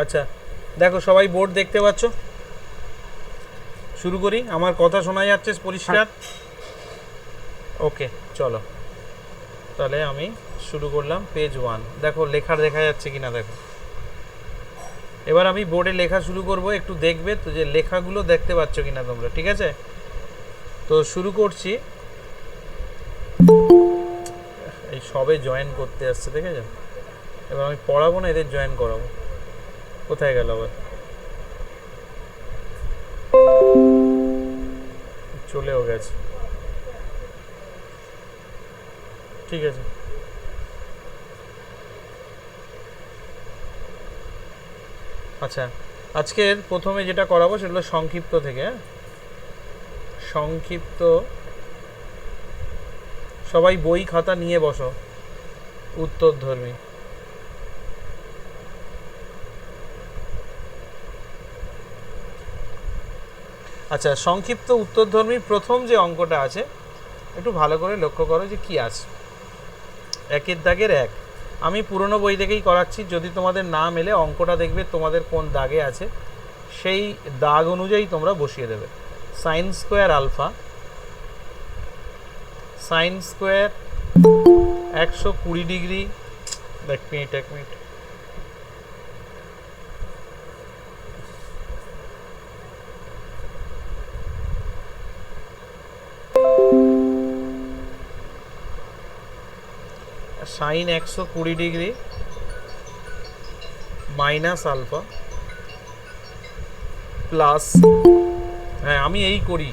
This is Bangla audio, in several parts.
আচ্ছা দেখো সবাই বোর্ড দেখতে পাচ্ছ, শুরু করি। আমার কথা শোনা যাচ্ছে পরিষ্কার? ওকে চলো তাহলে আমি শুরু করলাম। পেজ 1 দেখো লেখা দেখা যাচ্ছে কিনা দেখো। এবার আমি বোর্ডে লেখা শুরু করব, একটু দেখবে তো যে লেখাগুলো দেখতে পাচ্ছ কিনা তোমরা, ঠিক আছে? তো শুরু করছি। এই সবে জয়েন করতে আসছে দেখেছো, এবার আমি পড়াবো না, এদের জয়েন করাবো। কোথায় গেল আবার, চলেও গেছে, ঠিক আছে। আচ্ছা আজকের প্রথমে যেটা করাবো সেগুলো সংক্ষিপ্ত থেকে, হ্যাঁ সংক্ষিপ্ত। সবাই বই খাতা নিয়ে বসো, উত্তরধর্মী। আচ্ছা সংক্ষিপ্ত উত্তরধর্মীর প্রথম যে অঙ্কটা আছে একটু ভালো করে লক্ষ্য করো যে কি আছে। একের দাগের 1, আমি পুরনো বই থেকেই করাচ্ছি, যদি তোমাদের না মেলে অঙ্কটা দেখবে তোমাদের কোন দাগে আছে সেই দাগ অনুযায়ী তোমরা বসিয়ে দেবে। Sine square alpha, sine square 120 degree. এক minute sine 120 degree minus alpha plus, হ্যাঁ আমি এই করি,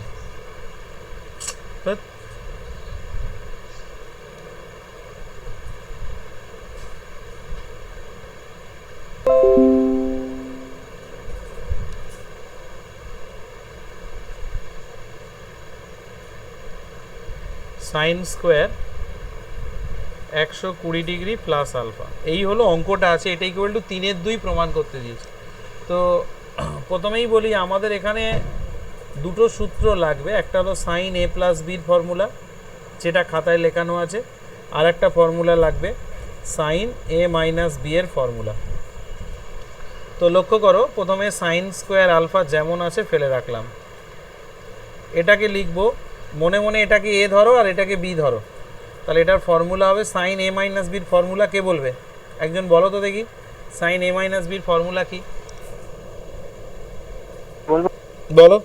sine square 120 degree plus alpha, এই হলো অঙ্কটা আছে। এটা ইকুয়াল টু 3/2 প্রমাণ করতে দিয়েছে। তো প্রথমেই বলি আমাদের এখানে দুটো সূত্র লাগবে, একটা হলো সাইন এ প্লাস বির ফর্মুলা যেটা খাতায় লেখানো আছে, আর একটা ফর্মুলা লাগবে সাইন এ মাইনাস বি এর ফর্মুলা। তো লক্ষ্য করো প্রথমে সাইন স্কোয়ার আলফা যেমন আছে ফেলে রাখলাম, এটাকে লিখবো মনে মনে, এটাকে এ ধরো আর এটাকে বি ধরো, তাহলে এটার ফর্মুলা হবে সাইন এ মাইনাস বির ফর্মুলা। কে বলবে একজন, বলো তো দেখি সাইন এ মাইনাস বির ফর্মুলা কি বলো।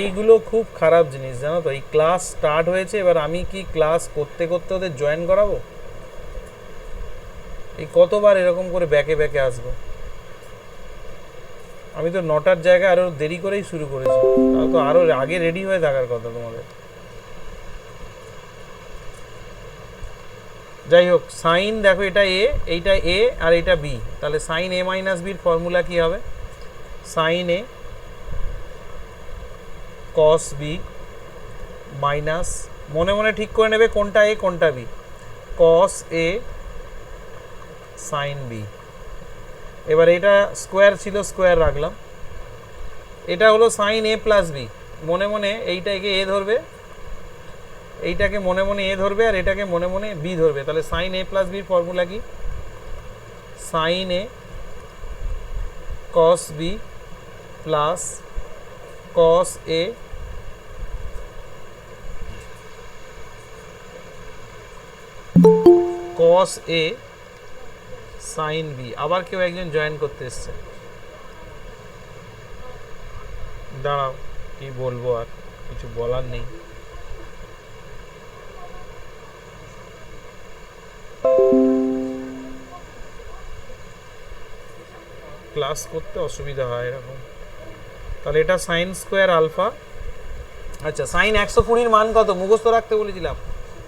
এইগুলো খুব খারাপ জিনিস জানো তো। এই ক্লাস স্টার্ট হয়েছে, এবার আমি কি ক্লাস করতে করতে ওদের জয়েন করাবো? এই কতবার এরকম করে ব্যাকে ব্যাকে আসবো? আমি তো 9টার জায়গায় আরো দেরি করেই শুরু করেছি, তাও তো আরো আগে রেডি হয়ে থাকার কথা তোমাদের। যাই হোক সাইন দেখো এটা এ, এইটা এ আর এটা বি, তাহলে সাইন এ মাইনাস বির ফর্মুলা কি হবে? সাইন এ কস বি মাইনাস, মনে মনে ঠিক করে নেবে কোনটা এ কোনটা B, cos a sine B. এবার এটা স্কোয়ার ছিল, স্কোয়ার রাখলাম। এটা হলো সাইন এ প্লাস বি, মনে মনে এইটাকে এ ধরবে, এইটাকে মনে মনে এ ধরবে, আর এটাকে মনে মনে বি ধরবে, তাহলে সাইন এ প্লাস বির ফর্মুলা কি? Sign A cos b plus cos A cos a sine B. আবার কেউ একজন জয়েন করতে এসছে, দাঁড়াও কি বলবো, আর কিছু বলার নেই। ক্লাস করতে অসুবিধা হয় এরকম। তাহলে এটা সাইন স্কোয়ার আলফা। আচ্ছা সাইন 120-র মান কত মুখস্থ রাখতে বলেছিলাম,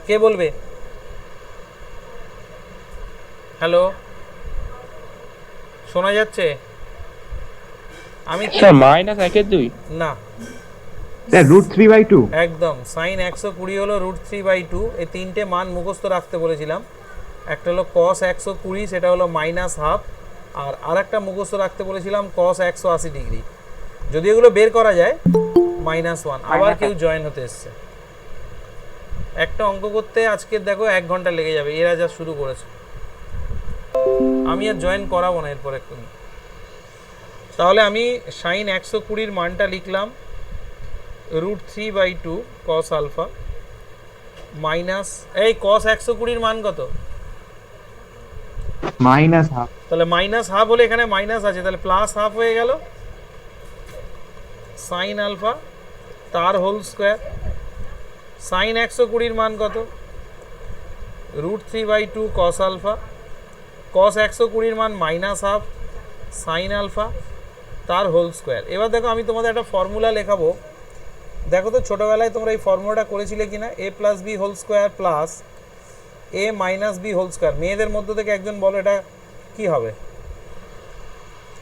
কে বলবে? হ্যালো শোনা যাচ্ছে? আমি মাইনাস 1/2 না স্যার √3/2 একদম সাইন 120 হলো √3/2। এই তিনটে মান মুখস্থ রাখতে বলেছিলাম, একটা হলো কস 120 সেটা হলো -1/2, আর আরেকটা মুখস্থ রাখতে বলেছিলাম কস 180 ডিগ্রি। যদি এগুলো বের করা যায় -1। আবার কেউ জয়েন হতে এসছে। একটা অঙ্ক করতে আজকে দেখো 1 ঘন্টা লেগে যাবে, এরা যা শুরু করেছে। আমি আর জয়েন করাবো না এরপর এক্ষুনি। তাহলে আমি সাইন 120 মানটা লিখলাম √3/2 cos আলফা মাইনাস এই cos 120 মান কত? -1/2 তাহলে -1/2 হলে এখানে মাইনাস আছে, তাহলে +1/2 হয়ে গেল সাইন আলফা তার হোল স্কোয়ার। সাইন 120 মান কত? √3/2 cos আলফা, cos 120 মান -1/2 সাইন আলফা তার হোল স্কোয়ার। এবার দেখো আমি তোমাদের একটা ফর্মুলা লেখাবো, দেখো তো ছোটোবেলায় তোমরা এই ফর্মুলাটা করেছিলে কিনা, a + b whole square plus a - b whole square. মেয়েদের মধ্য থেকে একজন বলো এটা কি হবে,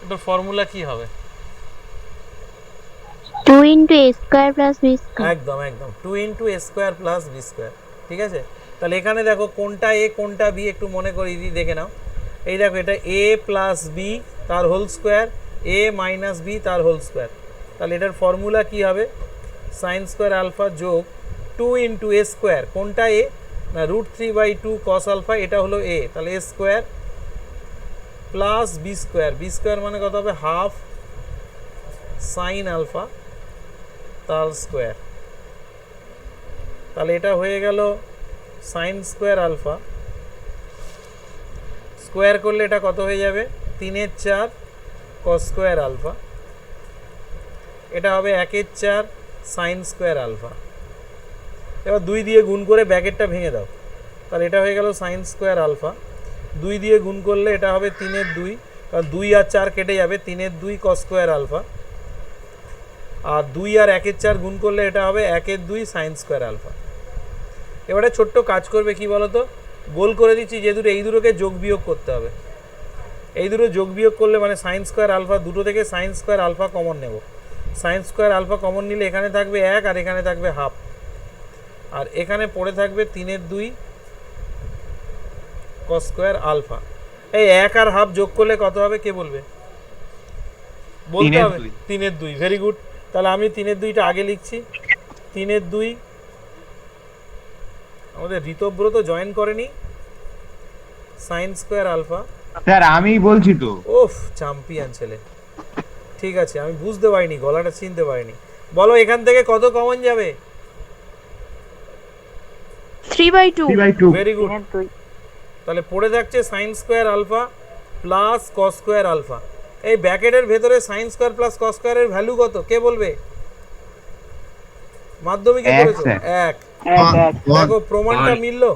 এটা ফর্মুলা কি হবে? 2 × a square plus b square. একদম একদম 2 × a square plus b square. ঠিক আছে, তাহলে এখানে দেখো কোনটা a কোনটা b একটু মনে করিয়ে দিই, দেখে নাও। এই দেখো এটা a + b তার হোল স্কোয়ার, a - b তার হোল স্কোয়ার। তাহলে এটার ফর্মুলা কি হবে? সাইন স্কোয়ার আলফা যোগ 2 × a স্কোয়ার, কোনটা a না √3/2 cos আলফা, এটা হলো a, তাহলে a square plus b square, b square মানে কত হবে? হাফ সাইন আলফা তার স্কোয়ার। তাহলে এটা হয়ে গেল সাইন স্কোয়ার আলফা, স্কোয়ার করলে এটা কত হয়ে যাবে? 3/4 cos স্কোয়ার আলফা, এটা হবে 1/4 সাইন স্কোয়ার আলফা। এবার 2 দিয়ে গুণ করে ব্র্যাকেটটা ভেঙে দাও, তাহলে এটা হয়ে গেল সাইন স্কোয়ার আলফা। 2 দিয়ে গুণ করলে এটা হবে 3/2, কারণ 2 আর 4 কেটে যাবে, 3/2 cos স্কোয়ার আলফা। আর 2 আর 1/4 গুণ করলে এটা হবে 1/2 সাইন স্কোয়ার আলফা। এবারে ছোট্ট কাজ করবে কি বলো তো, গোল করে দিচ্ছি যে দুটো, এই দুটোকে যোগ বিয়োগ করতে হবে। এই দুটো যোগ বিয়োগ করলে মানে সাইন স্কোয়ার আলফা, দুটো থেকে সাইন স্কোয়ার আলফা কমন নেব। সাইন স্কোয়ার আলফা কমন নিলে এখানে থাকবে 1 আর এখানে থাকবে হাফ, আর এখানে পড়ে থাকবে 3/2 cos স্কোয়ার আলফা। এই 1 আর হাফ যোগ করলে কত হবে কে বলবে? বলতে হবে 3/2। ভেরি গুড, তাহলে আমি 3/2টা আগে লিখছি। 3/2 আমাদের ঋতব্রত জয়েন করেনি, সাইন স্কোয়ার আলফা। স্যার আমি বলছি তো। ওফ চ্যাম্পিয়ন ছেলে, ঠিক আছে আমি বুঝতে পারিনি, গলাটা চিনতে পারিনি। বলো এখান থেকে কত কমন যাবে? 3/2। ভেরি গুড, তাহলে পড়ে থাকছে sine square alpha plus cos square alpha. এই ব্র্যাকেটের ভেতরে সাইন স্কোয়ার প্লাস কস স্কোয়ারের ভ্যালু কত কে বলবে? মাধ্যমিকে পড়েছো 1। দেখো প্রমাণটা মিললো।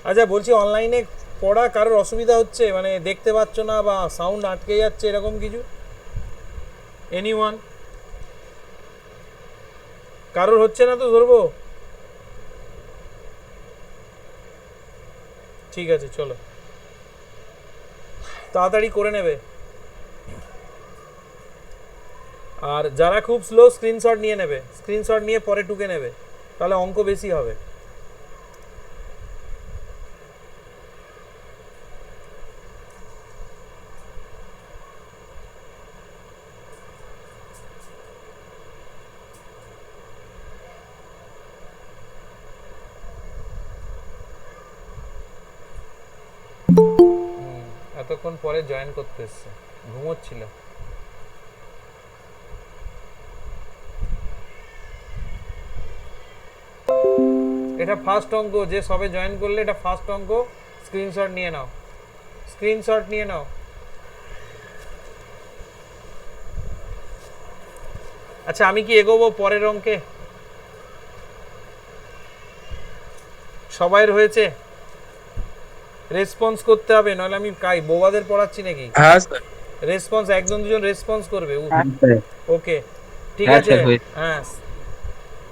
আচ্ছা বলছি অনলাইনে পড়া কারোর অসুবিধা হচ্ছে, মানে দেখতে পাচ্ছ না বা সাউন্ড আটকে যাচ্ছে এরকম কিছু? এনিওয়ান? কারোর হচ্ছে না তো ধরবো? ঠিক আছে চলো তাড়াতাড়ি করে নেবে। আর যারা খুব স্লো স্ক্রিনশট নিয়ে নেবে, স্ক্রিনশট নিয়ে পরে টুকে নেবে, তাহলে অঙ্ক বেশি হবে। এতক্ষণ পরে জয়েন করতে এসছে, ঘুমোচ্ছিল। এটা ফার্স্ট অঙ্ক, যে সবে জয়েন করলে এটা ফার্স্ট অঙ্ক, স্ক্রিনশট নিয়ে নাও, স্ক্রিনশট নিয়ে নাও। আচ্ছা আমি কি এগোবো পরের অঙ্কে? সবাইয়ের হয়েছে? রেসপন্স করতে হবে, নাহলে আমি কাই বোবাদের পড়াচ্ছি নাকি? হ্যাঁ স্যার। রেসপন্স একজন দুজন রেসপন্স করবে। ওকে ঠিক হ্যাঁ, আছে, স্যার, হয়েছে। হ্যাঁ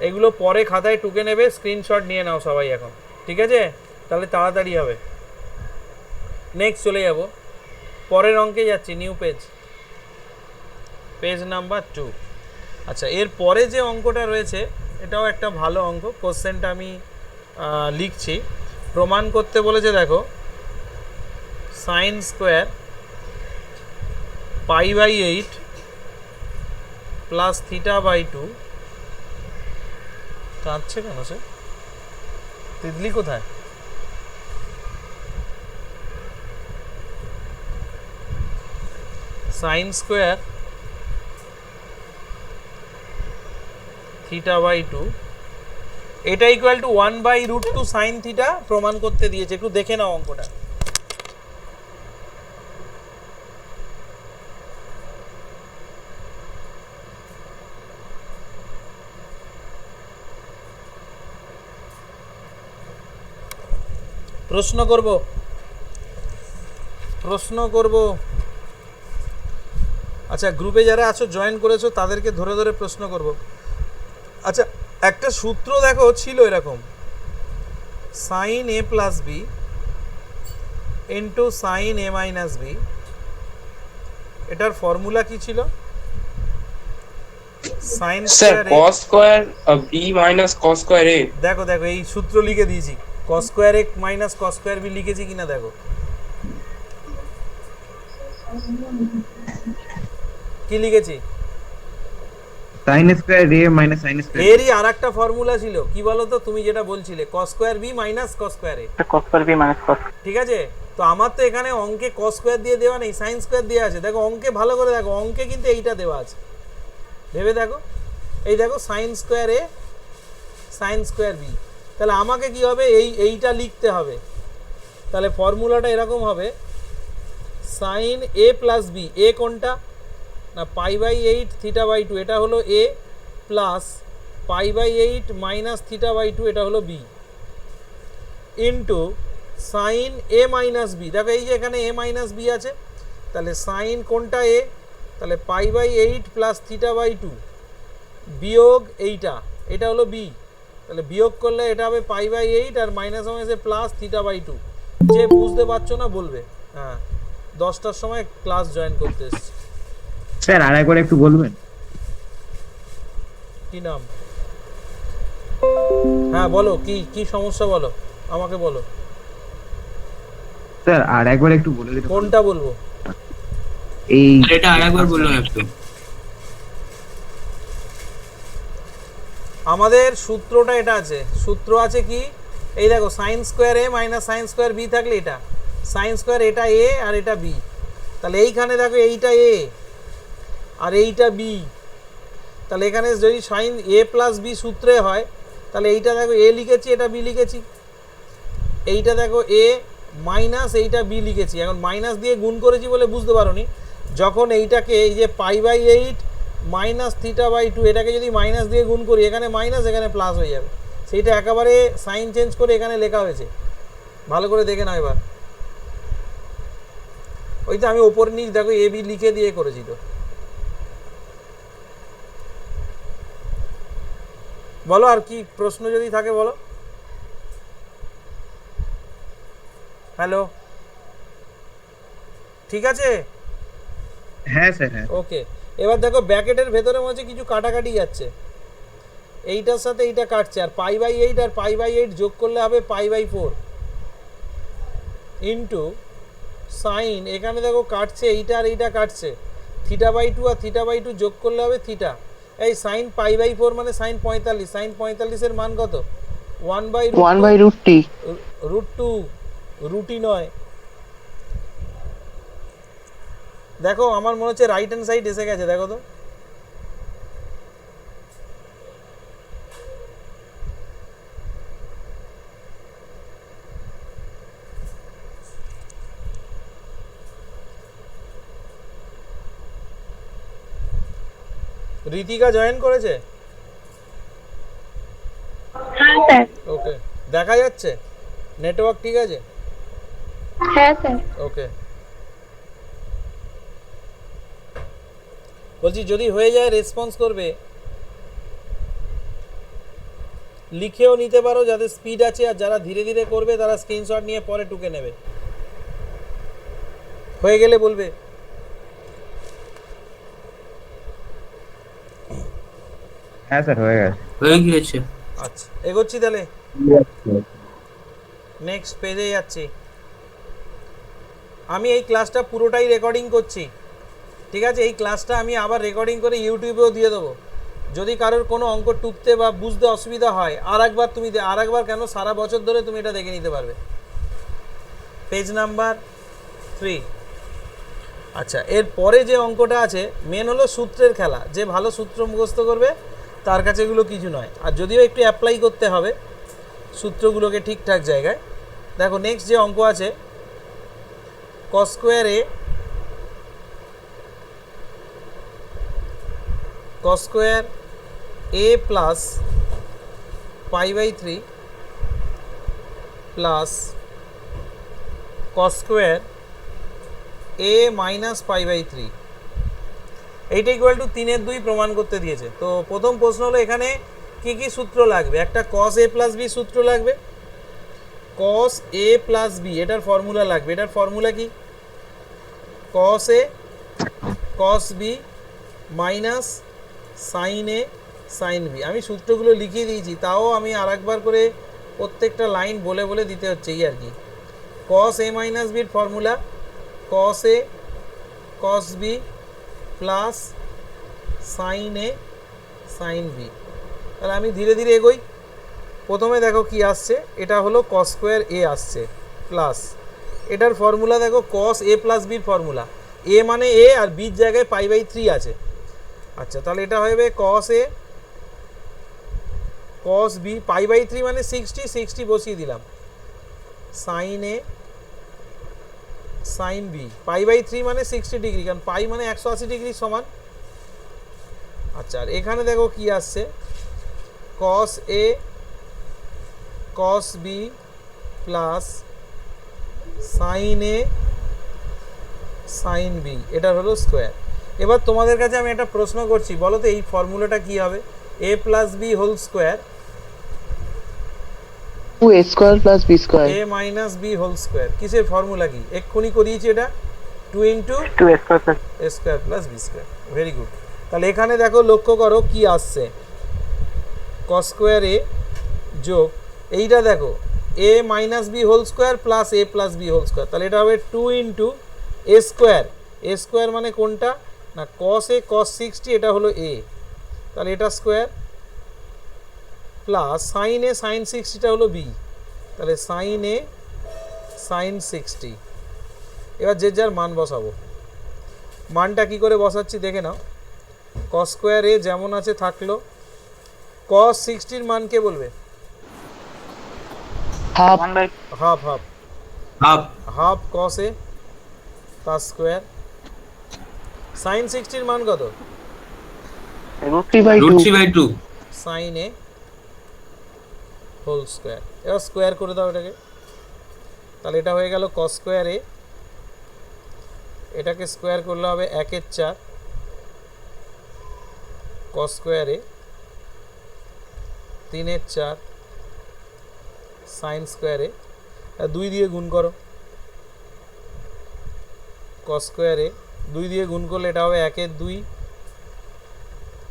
এগুলো পরে খাতায় টুকে নেবে, স্ক্রিনশট নিয়ে নাও সবাই এখন, ঠিক আছে? তাহলে তাড়াতাড়ি হবে। নেক্সট চলে যাব, পরের অঙ্কে যাচ্ছি, নিউ পেজ, পেজ নাম্বার 2। আচ্ছা এর পরে যে অঙ্কটা রয়েছে এটাও একটা ভালো অঙ্ক, কোশ্চেনটা আমি লিখছি। প্রমাণ করতে বলেছে, দেখো সাইন স্কোয়ার π/8 প্লাস θ/2। কাঁদছে কেন সে? তিতলি কোথায়? Sine square theta by two এটা ইকুয়াল টু 1/√2 সাইন থিটা প্রমাণ করতে দিয়েছে। একটু দেখে নাও অঙ্কটা। প্রশ্ন করব। আচ্ছা, গ্রুপে যারা আছো জয়েন করেছো তাদেরকে ধরে ধরে প্রশ্ন করব। আচ্ছা, একটা সূত্র দেখো ছিল এরকম, সাইন এ প্লাস বি ইন্টু সাইন এ মাইনাস বি। এটার ফর্মুলা কি ছিল? Sine sir square cos square b minus cos square a। দেখো এই সূত্র লিখে দিয়েছি, cos square a minus cos square b লিখেছি কিনা দেখো। কি লিখেছি? sin square a minus sin square এরই আরেকটা ফর্মুলা ছিল, কি বলো তো, তুমি যেটা বলছিলে cos square b minus cos square a। cos square b minus cos। ঠিক আছে, তো আমার তো এখানে অঙ্কে cos স্কয়ার দিয়ে দেওয়া নেই, sin স্কয়ার দেওয়া আছে। দেখো অঙ্কে ভালো করে দেখো, অঙ্কে কিন্তু এইটা দেওয়া আছে, ভেবে দেখো। এই দেখো sin square a sin square b। তাহলে আমাকে কি হবে, এইটা লিখতে হবে। তাহলে ফর্মুলাটা এরকম হবে, sin a plus b। a কোনটা না, π/8 থিটা বাই টু, এটা হলো a, plus π/8 minus theta by two, এটা হলো b, into sine a minus b। দেখো এই যে এখানে a মাইনাস b আছে, তাহলে সাইন কোনটা a, তাহলে π/8 প্লাস থিটা বাই টু বিয়োগ এটা হলো b। তাহলে বিয়োগ করলে এটা হবে π/8 আর মাইনাস মাইনাসে প্লাস থিটা বাই টু। যে বুঝতে পারছো না বলবে। হ্যাঁ, 10টার সময় ক্লাস জয়েন করতে এসেছি। স্যার আরেকবার একটু বলবেন? কি নাম? হ্যাঁ বলো, কি সমস্যা বলো, আমাকে বলো। স্যার আরেকবার একটু বলে দিতে? কোনটা বলবো? এই এটা আরেকবার বলুন একটু। আমাদের সূত্রটা এটা আছে, সূত্র আছে কি, এই দেখো সাইন স্কোয়ার এ মাইনাস সাইন স্কোয়ার বি থাকলে এটা সাইন স্কোয়ার, এটা এ আর এটা বি। তাহলে এইখানে দেখো এইটা এ আর এইটা বি। তাহলে এখানে যদি সাইন এ প্লাস বি সূত্রে হয়, তাহলে এইটা দেখো এ লিখেছি, এটা বি লিখেছি। এইটা দেখো এ মাইনাস এইটা বি লিখেছি। এখন মাইনাস দিয়ে গুণ করেছি বলে বুঝতে পারোনি। যখন এইটাকে এই যে π/8 মাইনাস থিটা বাই টু, এটাকে যদি মাইনাস দিয়ে গুণ করি, এখানে মাইনাস এখানে প্লাস হয়ে যাবে। সেইটা একেবারে সাইন চেঞ্জ করে এখানে লেখা হয়েছে, ভালো করে দেখে নাও এবার। ওই তো আমি ওপর নিচ দেখো এ বি লিখে দিয়ে করেছি। তো বলো আর কি প্রশ্ন যদি থাকে বলো। হ্যালো, ঠিক আছে? হ্যাঁ স্যার, হ্যাঁ। ওকে, এবার দেখো ব্র্যাকেটের ভেতরে মধ্যে কিছু কাটাকাটি যাচ্ছে, এইটার সাথে এইটা কাটছে, আর π/8 আর π/8 যোগ করলে হবে π/4 ইন্টু সাইন, এখানে দেখো কাটছে এইটা আর এইটা কাটছে, থিটা বাই টু আর থিটা বাই টু যোগ করলে হবে থিটা। এই সাইন π/4 মানে সাইন 45, সাইন 45 এর মান কত? 1/√2, রুটি নয়। দেখো আমার মনে হচ্ছে রাইট হ্যান্ড সাইড এসে গেছে, দেখো তো। ঋতিকা জয়েন করেছে? হ্যাঁ স্যার। ওকে, দেখা যাচ্ছে নেটওয়ার্ক ঠিক আছে? হ্যাঁ স্যার। ওকে, বলছি যদি হয়ে যায় রেসপন্স করবে, লিখেও নিতে পারো যাদের স্পিড আছে, আর যারা ধীরে ধীরে করবে তারা স্ক্রিনশট নিয়ে পরে টুকে নেবে। হয়ে গেলে বলবে। হ্যাঁ স্যার, হয়ে গেছে। হয়ে গিয়েছে। আচ্ছা, এগোচ্ছি তাহলে, নেক্সট পেজে যাচ্ছি। আমি এই ক্লাসটা পুরোটাই রেকর্ডিং করছি, ঠিক আছে? এই ক্লাসটা আমি আবার রেকর্ডিং করে ইউটিউবেও দিয়ে দেবো। যদি কারোর কোনো অঙ্ক টুকতে বা বুঝতে অসুবিধা হয়, আরেকবার কেন, সারা বছর ধরে তুমি এটা দেখে নিতে পারবে। পেজ নাম্বার 3, আচ্ছা, এর পরে যে অঙ্কটা আছে মেন হলো সূত্রের খেলা। যে ভালো সূত্র মুখস্থ করবে তার কাছে এগুলো কিছু নয়, আর যদিও একটু অ্যাপ্লাই করতে হবে সূত্রগুলোকে ঠিকঠাক জায়গায়। দেখো নেক্সট যে অঙ্ক আছে, cos square a plus π/3 plus cos square a minus π/3, এইটা ইকুয়াল টু 3/2 প্রমাণ করতে দিয়েছে। তো প্রথম প্রশ্ন হলো এখানে কি কি সূত্র লাগবে। একটা cos a প্লাস b সূত্র লাগবে, cos a প্লাস b এটার ফর্মুলা লাগবে। এটার ফর্মুলা কি? cos a cos b minus sine A sine B. আমি সূত্রগুলো লিখিয়ে দিয়েছি, তাও আমি আরেকবার করে প্রত্যেকটা লাইন বলে বলে দিতে হচ্ছে এই আর কি। cos a মাইনাস বির formula cos a cos b plus sine A sine B. তাহলে আমি ধীরে ধীরে এগোই। প্রথমে দেখো কি আসছে, এটা হলো cos স্কোয়ার a আসছে প্লাস এটার ফর্মুলা দেখো cos a প্লাস বির ফর্মুলা, a মানে a আর বির জায়গায় π/3 আছে। আচ্ছা, তাহলে এটা হবে cos a cos b, π/3 মানে 60 বসিয়ে দিলাম, সাইন এ সাইন বি, π/3 মানে 60 ডিগ্রি, কারণ পাই মানে 180 ডিগ্রি সমান। আচ্ছা, আর এখানে দেখো কি আসছে, cos a cos b plus sine A sine B, এটা হলো স্কোয়ার। এবার তোমাদের কাছে আমি একটা প্রশ্ন করছি, বলো তো এই ফর্মুলাটা কি হবে? a plus B whole square 2a square plus B square. a minus B whole square, কিসের ফর্মুলা কি? এক্ষুনি করিয়েছি এটা, 2 into a square plus B square. Very good. তাহলে এখানে দেখো লক্ষ্য করো কি আসছে, cos স্কোয়ার a যোগ এইটা দেখো a minus B whole square plus a plus B whole square. তাহলে এটা হবে 2 into a square. a square মানে কোনটা না, cos a cos 60, এটা হলো a, তাহলে এটা square plus sine A sign 60টা হলো b, তাহলে সাইন এ সাইন 60। এবার যে যার মান বসাবো। মানটা কি করে বসাচ্ছি দেখে নাও। cos স্কোয়ার a যেমন আছে থাকলো, cos 60 মান কে বলবে? Half half half half half cos a তার স্কোয়ার। সাইন 60 মান কত? √3/2 সাইন এ হোল স্কোয়ার। এবার স্কোয়ার করে দাও এটাকে, তাহলে এটা হয়ে গেল cos স্কোয়ার a, এটাকে স্কোয়ার করলে হবে 1/4 cos square a, 3/4 sine square a, 2 দিয়ে গুণ করো, cos স্কোয়ার a 2 দিয়ে গুণ করলে এটা হবে 1/2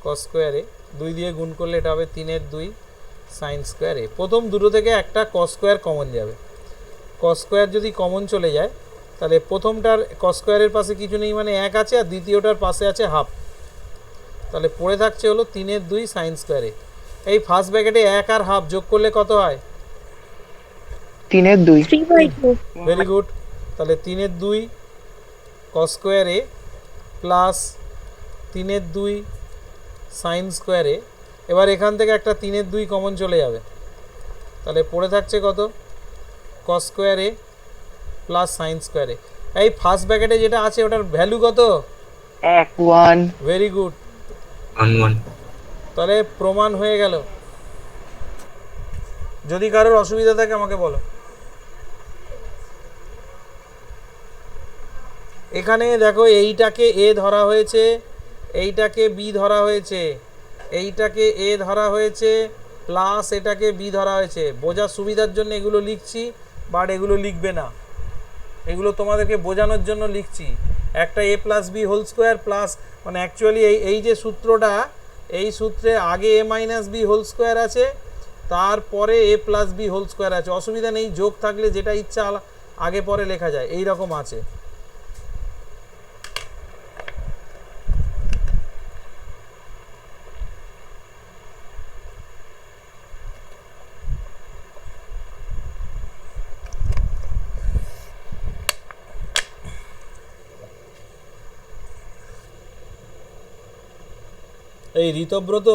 cos স্কোয়ার a, 2 দিয়ে গুণ করলে এটা হবে 3/2 সাইন স্কোয়ার a। প্রথম দুটো থেকে একটা cos স্কোয়ার কমন যাবে। cos স্কোয়ার যদি কমন চলে যায় তাহলে প্রথমটার cos স্কোয়ারের পাশে কিছু নেই মানে 1 আছে, আর দ্বিতীয়টার পাশে আছে হাফ, তাহলে পড়ে থাকছে হলো 3/2 সাইন স্কোয়ার a। এই ফার্স্ট ব্র্যাকেটে 1 আর হাফ যোগ করলে কত হয়? 3/2 3/2 ভেরি গুড। তাহলে 3/2 cos square a plus 3/2 sine square a। এবার এখান থেকে একটা 3/2 কমন চলে যাবে, তাহলে পড়ে থাকছে কত? cos square a plus sine square a। এই ফার্স্ট ব্র্যাকেটে যেটা আছে ওটার ভ্যালু কত? 1 ভেরি গুড। 1 তাহলে প্রমাণ হয়ে গেল। যদি কারোর অসুবিধা থাকে আমাকে বলো। এখানে দেখো এইটাকে a ধরা হয়েছে, এইটাকে b ধরা হয়েছে, এইটাকে a ধরা হয়েছে প্লাস এটাকে b ধরা হয়েছে। বোঝার সুবিধার জন্য এগুলো লিখছি, বাট এগুলো লিখবে না, এগুলো তোমাদেরকে বোঝানোর জন্য লিখছি। একটা a plus B whole square plus মানে অ্যাকচুয়ালি এই যে সূত্রটা, এই সূত্রে আগে a minus B whole square আছে, তারপরে a plus B whole square আছে। অসুবিধা নেই, যোগ থাকলে যেটা ইচ্ছা আগে পরে লেখা যায়, এই রকম আছে। এই ঋতব্রত,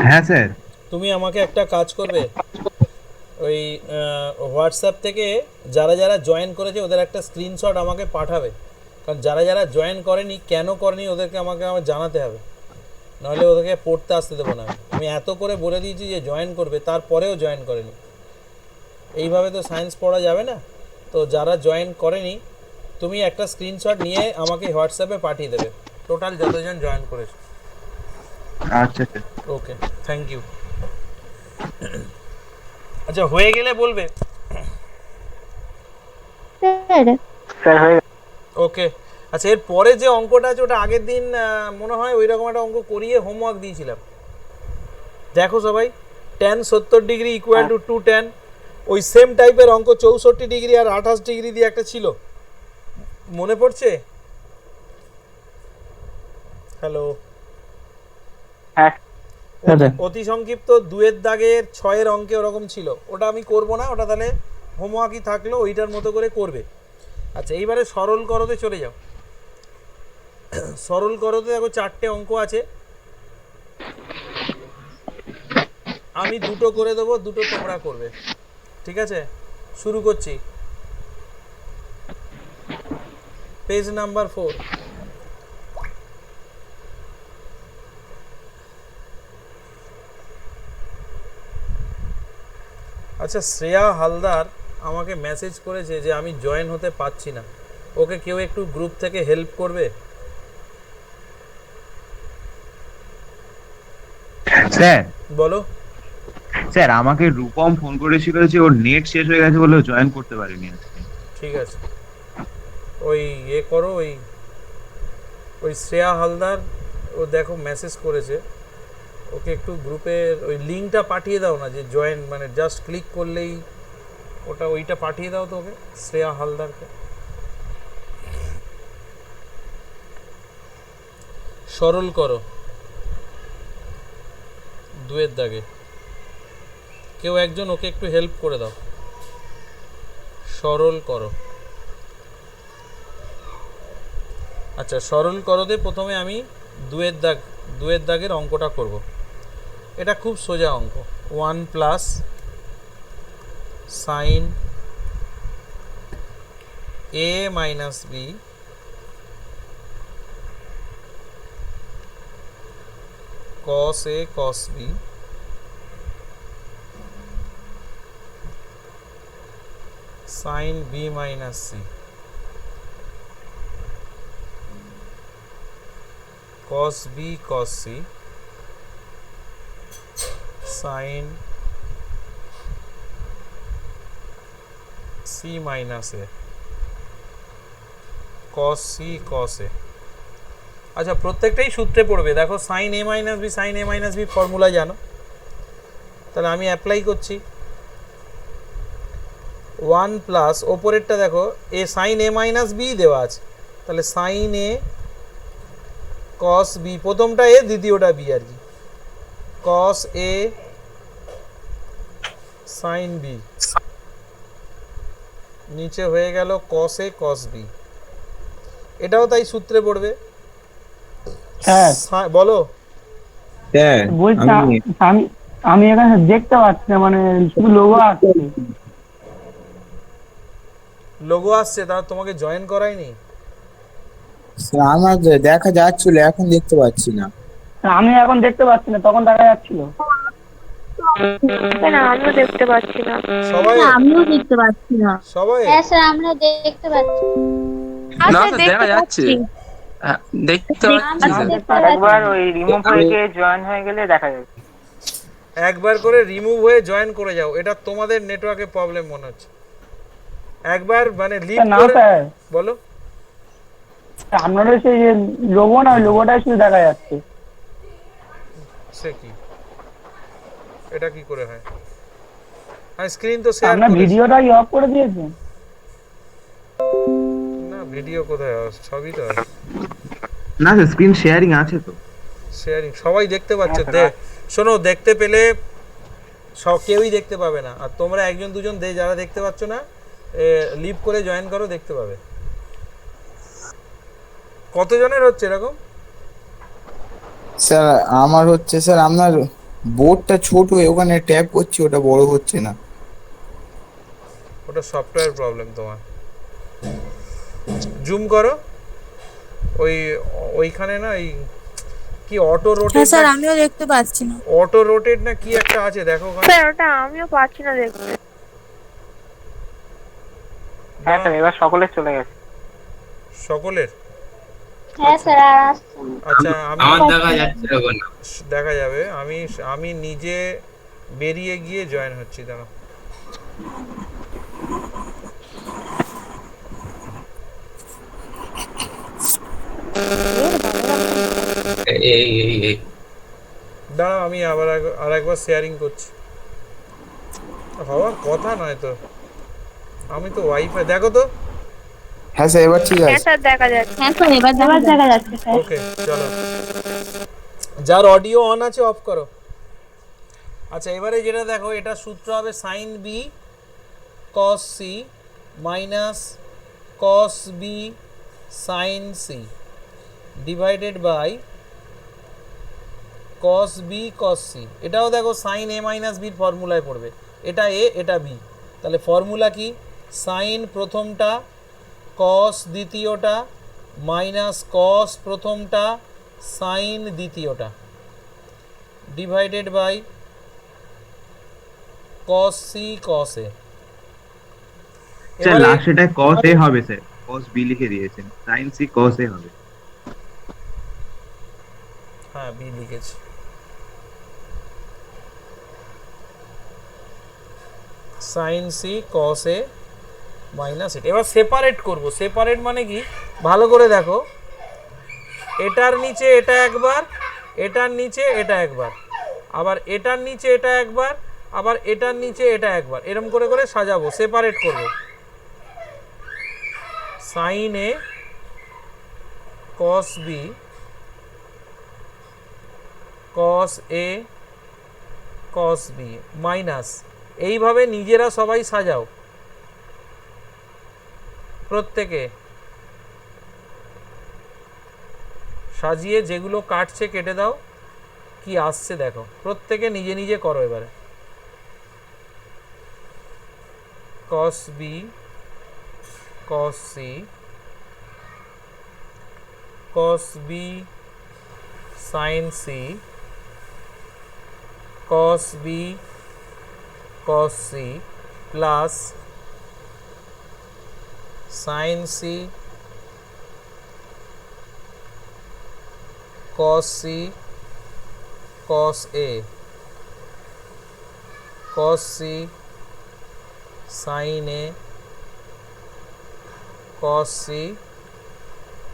হ্যাঁ স্যার। তুমি আমাকে একটা কাজ করবে, ওই হোয়াটসঅ্যাপ থেকে যারা যারা জয়েন করেছে ওদের একটা স্ক্রিনশট আমাকে পাঠাবে, কারণ যারা যারা জয়েন করেনি কেন করেনি ওদেরকে আমাকে আমার জানাতে হবে, নাহলে ওদেরকে পড়তে আসতে দেবো না। আমি এত করে বলে দিয়েছি যে জয়েন করবে, তারপরেও জয়েন করেনি। এইভাবে তো সায়েন্স পড়া যাবে না। তো যারা জয়েন করেনি তুমি একটা স্ক্রিনশট নিয়ে আমাকে হোয়াটসঅ্যাপে পাঠিয়ে দেবে, টোটাল যতজন জয়েন করেছে। আচ্ছা স্যার। Okay, thank you. আচ্ছা, হয়ে গেলে বলবে। স্যার ওকে, আচ্ছা এর পরে যে অঙ্কটা আছে ওটা আগের দিন মনে হয় ওই রকম একটা অঙ্ক করিয়ে হোমওয়ার্ক দিয়েছিলাম। দেখো সবাই, tan 70 degree equal to 2 tan, ওই সেম টাইপের অঙ্ক 64 ডিগ্রি আর 28 ডিগ্রি দিয়ে একটা ছিল, মনে পড়ছে? হ্যালো, হ্যাঁ অতি সংক্ষিপ্ত 2 দাগের 6 অঙ্কে ওরকম ছিল, ওটা আমি করব না, ওটা তাহলে হোমওয়ার্কই থাকলো, ওইটার মতো করে করবে। আচ্ছা, এইবারে সরল করতে চলে যাও। সরল করতে দেখো 4টে অঙ্ক আছে, আমি 2টো করে দেবো, 2টো তোমরা করবে, ঠিক আছে? শুরু করছি, পেজ নাম্বার 4। আচ্ছা, শ্রেয়া হালদার আমাকে মেসেজ করেছে যে আমি জয়েন হতে পারছি না, ওকে কেউ একটু গ্রুপ থেকে হেল্প করবে? স্যার বলো। স্যার আমাকে রূপম ফোন করেছিল যে ওর নেট শেষ হয়ে গেছে বলে জয়েন করতে পারেনি আজকে। ঠিক আছে, ওই করো, ওই শ্রেয়া হালদার, ও দেখো মেসেজ করেছে, ওকে একটু গ্রুপের ওই লিঙ্কটা পাঠিয়ে দাও না, যে জয়েন মানে জাস্ট ক্লিক করলেই ওইটা পাঠিয়ে দাও তো ওকে, শ্রেয়া হালদারকে। সরল করো 2 দাগে, কেউ একজন ওকে একটু হেল্প করে দাও, সরল করো। আচ্ছা, সরল করতে প্রথমে আমি 2 দাগের অঙ্কটা করব। এটা খুব সোজা অঙ্ক, 1 plus sine a minus b cos a cos b sin b minus c cos b cos c sin c minus a cos c cos a। আচ্ছা, প্রত্যেকটাই সূত্রে পড়বে। দেখো, sin a minus b sin a minus b formula জানো, তাহলে আমি অ্যাপ্লাই করছি। 1 প্লাস ওপরেরটা দেখো a sin a minus b দেওয়া আছে, তাহলে sin a cos b, প্রথমটা a দ্বিতীয়টা b আর কি, cos a sin b, নিচে হয়ে গেল cos a cos b। এটাও তাই সূত্রে পড়বে। হ্যাঁ বলো। বলছি আমি এখানে দেখতে পাচ্ছি না, মানে শুধু লোগো আসছে। লোগো আসছে, তার তোমাকে জয়েন করায়নি? আমার দেখা যাচ্ছিল, এখন দেখতে পাচ্ছি না। আমি এখন দেখতে পাচ্ছি না, তখন দেখা যাচ্ছিল। স্যার আমিও দেখতে পাচ্ছি না। সবাই? আমিও দেখতে পাচ্ছি না। সবাই? হ্যাঁ স্যার, আমরা দেখতে পাচ্ছি। না স্যার, দেখা যাচ্ছে, দেখতে পাচ্ছি স্যার। একবার ওই রিমুভ হয়ে গিয়ে জয়েন হয়ে গেলে দেখা যাবে। একবার করে রিমুভ হয়ে জয়েন করে যাও, এটা তোমাদের নেটওয়ার্কে প্রবলেম মনে হচ্ছে। একবার মানে লিভ না করে স্যার, বলো। আপনাদের সেই যে লোগো না, ওই লোগোটাই শুধু দেখা যাচ্ছে। সে কি, এটা কি করে হয়? আর স্ক্রিন তো শেয়ার আপনার ভিডিওটাই অফ করে দিয়েছেন? না, ভিডিও কোথায়, ছবি তো আছে। না স্যার, স্ক্রিন শেয়ারিং আছে তো। শেয়ারিং সবাই দেখতে পাচ্ছে। শোনো, দেখতে পেলে কেউই দেখতে পাবে না, আর তোমরা একজন দুজন যারা দেখতে পাচ্ছ না, লিভ করে জয়েন করো, দেখতে পাবে। কতজনের হচ্ছে এরকম? স্যার আমার হচ্ছে স্যার আপনার বোর্ডটা ছোট, ওখানে ট্যাপ করছি, ওটা বড় হচ্ছে না। ওটা সফটওয়্যার প্রবলেম তোমার। জুম করো, ওইখানে না এই কি অটো রোটেট। হ্যাঁ স্যার আমিও দেখতে পাচ্ছি না। অটো রোটেট না কি একটা আছে দেখো ওখানে। স্যার ওটা আমিও পাচ্ছি না দেখতে। হ্যাঁ স্যার এবার সকলের চলে গেছে। সকলের? হ্যাঁ স্যার আর আসছে না। আচ্ছা আমি আমার দেখা যাচ্ছে এখন। দেখা যাবে। আমি নিজে বেরিয়ে গিয়ে জয়েন হচ্ছি, দাঁড়াও। এই দাঁড়াও আমি আরেকবার শেয়ারিং করছি। হওয়ার কথা নয় তো, আমি তো ওয়াইফাই। দেখো তো। হ্যাঁ স্যার এবার ঠিক হ্যাঁ আছে। স্যার দেখা যাচ্ছে। হ্যাঁ স্যার এবার দেখা যাচ্ছে স্যার। ওকে চলো, যার অডিও অন আছে অফ করো। আচ্ছা এবারে যেটা দেখো, এটা সূত্র হবে sine b cos c minus cos b sine c divided by cos B cos c. এটাও দেখো সাইন এ মাইনাস বির ফর্মুলায় পড়বে। এটা এ এটা বি, তাহলে ফর্মুলা কি? সাইন প্রথমটা কস দ্বিতীয়টা মাইনাস কস প্রথমটা সাইন দ্বিতীয়টা divided by cos c cos a. Sir last এটা cos a হবে স্যার, cos b লিখে দিয়েছেন, sin c cos a হবে। হ্যাঁ বি লিখেছি। সাইন সি কস এ মাইনাস এটা। এবার সেপারেট করব। সেপারেট মানে কি ভালো করে দেখো, এটার নিচে এটা একবার, এটার নিচে এটা একবার, আবার এটার নিচে এটা একবার, আবার এটার নিচে এটা একবার, এরকম করে করে সাজাবো, সেপারেট করব। সাইন এ কস বি কস এ কস বি মাইনাস, এইভাবে নিজেরা সবাই সাজাও প্রত্যেকে। সাজিয়ে যেগুলো কাটছে কেটে দাও, কি আসছে দেখো। প্রত্যেকে নিজে নিজে করো এবারে। cos b cos c cos b sin c cos b cos c plus sin c cos c cos a cos c sin a cos c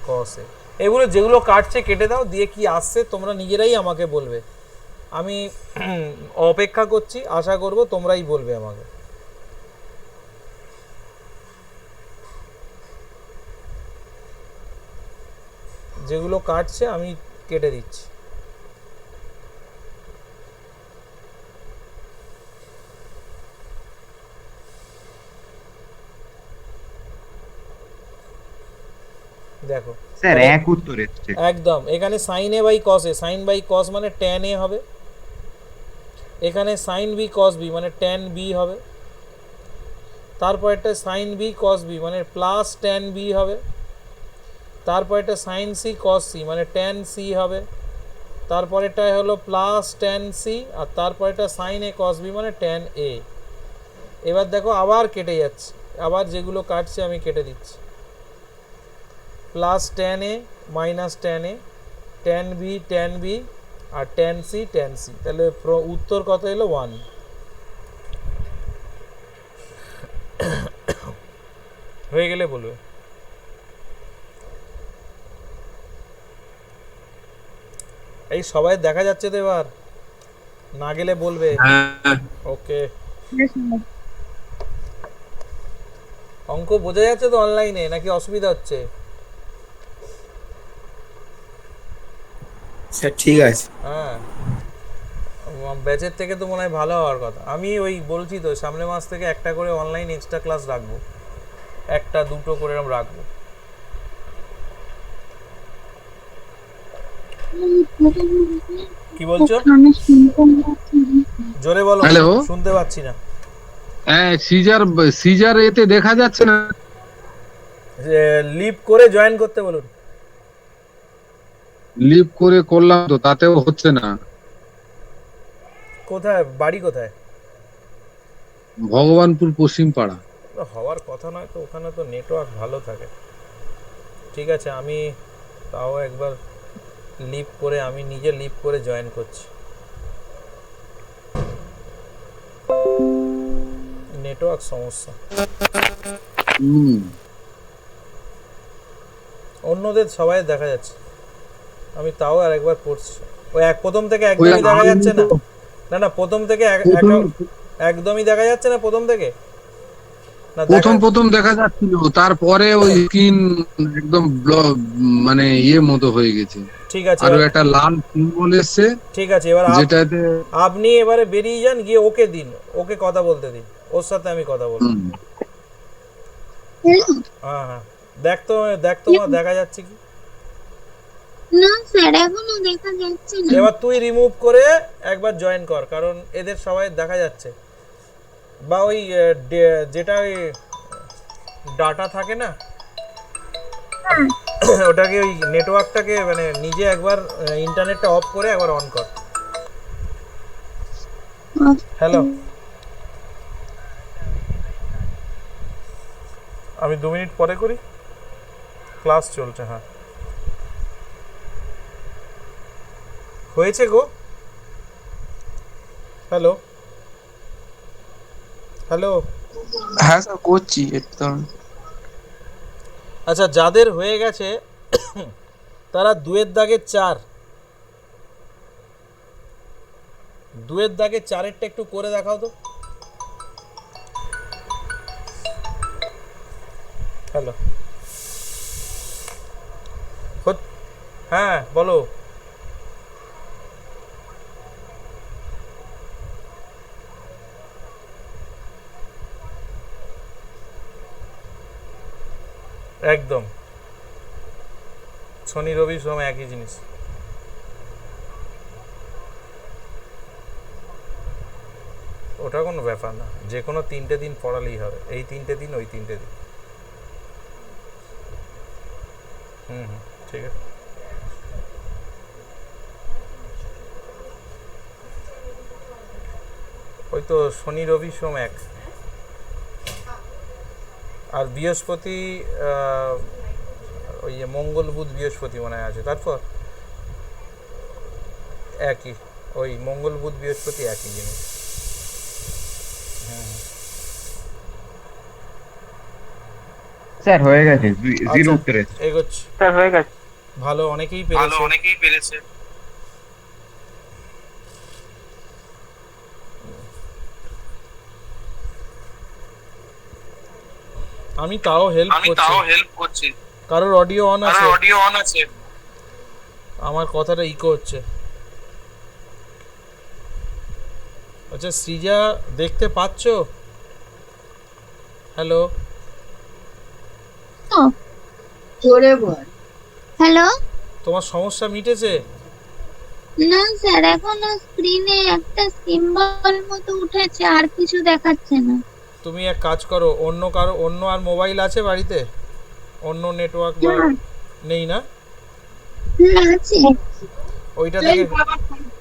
cos a। এগুলো যেগুলো কাটছে কেটে দাও, দিয়ে কি আসছে তোমরা নিজেরাই আমাকে বলবে। আমি অপেক্ষা করছি, আশা করব তোমরাই বলবে আমাকে। যেগুলো কাটছে আমি কেটে দিচ্ছি। দেখো স্যার এক উত্তর এসছে একদম। এখানে sine a by cos a, sine by cos মানে ট্যান এ হবে। এখানে সাইন বি কস বি মানে ট্যান বি হবে। তারপর একটা সাইন বি কস বি মানে প্লাস ট্যান বি হবে। তারপর একটা সাইন সি কস সি মানে ট্যান সি হবে। তারপর এটা হলো প্লাস ট্যান সি, আর তারপর এটা সাইন এ কস বি মানে ট্যান এ। এবার দেখো আবার কেটে যাচ্ছে, আবার যেগুলো কাটছে আমি কেটে দিচ্ছি। Plus tan a minus tan a, tan b আর ট্যান সি। তাহলে উত্তর কত এলো? 1। হয়ে গেলে বলবে। এই সবাই দেখা যাচ্ছে তো এবার? না গেলে বলবে। ওকে, অঙ্ক বোঝা যাচ্ছে তো অনলাইনে, নাকি অসুবিধা হচ্ছে? স্যার ঠিক আছে। হ্যাঁ, ব্যাচের থেকে তো মনে হয় ভালো হওয়ার কথা। আমি ওই বলছি তো, সামনের মাস থেকে একটা করে অনলাইন এক্সট্রা ক্লাস রাখবো, একটা দুটো করে রাখবো। কি বলছো? জোরে বলো, হ্যালো? শুনতে পাচ্ছি না। হ্যাঁ, সিজার এতে দেখা যাচ্ছে না। লিভ করে জয়েন করতে বলুন। লিভ করে করলাম তো, তাতেও হচ্ছে না। কোথায় বাড়ি, কোথায়? ভগবানপুর পশ্চিম পাড়া। হওয়ার কথা নয় তো, ওখানে তো নেটওয়ার্ক ভালো থাকে। ঠিক আছে, আমি তাও একবার লিভ করে, আমি নিজে লিভ করে জয়েন করছি। নেটওয়ার্ক সমস্যা। অন্যদের সবাই দেখা যাচ্ছে, আমি তাও আর একবার করছি। ওই প্রথম থেকে একদমই দেখা যাচ্ছে না? না প্রথম থেকে একদমই দেখা যাচ্ছে না প্রথম থেকে? না প্রথম দেখা যাচ্ছিল, তারপরে ওই স্ক্রিন একদম মানে মতো হয়ে গেছে। ঠিক আছে, আর একটা লাল সিম্বল এসেছে। ঠিক আছে, এবার যেটাতে আপনি এবারে বেরিয়ে যান, গিয়ে ওকে দিন, ওকে কথা বলতে দিন, ওর সাথে আমি কথা বলবো। হ্যাঁ, দেখ তোমার দেখা যাচ্ছে কি না স্যার, এখনো দেখা যাচ্ছে না। এবার তুই রিমুভ করে একবার জয়েন কর, কারণ এদের সবাই দেখা যাচ্ছে। বা ওই যেটা ওই ডাটা থাকে না, ওটাকে, ওই নেটওয়ার্কটাকে মানে নিজে একবার ইন্টারনেটটা অফ করে একবার অন কর। হ্যালো, আমি 2 মিনিট পরে করি, ক্লাস চলছে। হ্যাঁ, হয়েছে গো। হ্যালো হ্যালো হ্যাঁ স্যার, করছি একদম। আচ্ছা, যাদের হয়ে গেছে তারা 2-এর দাগে 4, 2-এর দাগে 4-এরটা একটু করে দেখাও তো। হ্যালো, হ্যাঁ বলো। একদম শনি রবি সোম একই জিনিস। ওটা কোনো ব্যাপার না, যে কোনো 3টে দিন পড়ালেই হবে, এই 3টে দিন, ওই 3টে দিন। ঠিক আছে। ওই তো শনি রবি সোম 1, আর বৃহস্পতি, ওই মঙ্গল বুধ বৃহস্পতি মনে আছে, তারপর একই, ওই মঙ্গল বুধ বৃহস্পতি একই জিনিস। স্যার হয়ে গেছে, 0 উত্তরে এগোচ্ছি। স্যার হয়ে গেছে। ভালো, অনেকেই পেরেছে। আমি তাও হেল্প করছি। কারোর অডিও অন আছে? আমার কথাটা ইকো হচ্ছে। আচ্ছা সৃজা, দেখতে পাচ্ছো? হ্যালো, জোরে বল। হ্যালো? তোমার সমস্যা মিটেছে? না স্যার, এখনো স্ক্রিনে একটা সিম্বল মতো উঠেছে, আর কিছু দেখাচ্ছে না। তুমি এক কাজ করো, অন্য আর মোবাইল আছে বাড়িতে? অন্য নেটওয়ার্ক নেই না? আছে।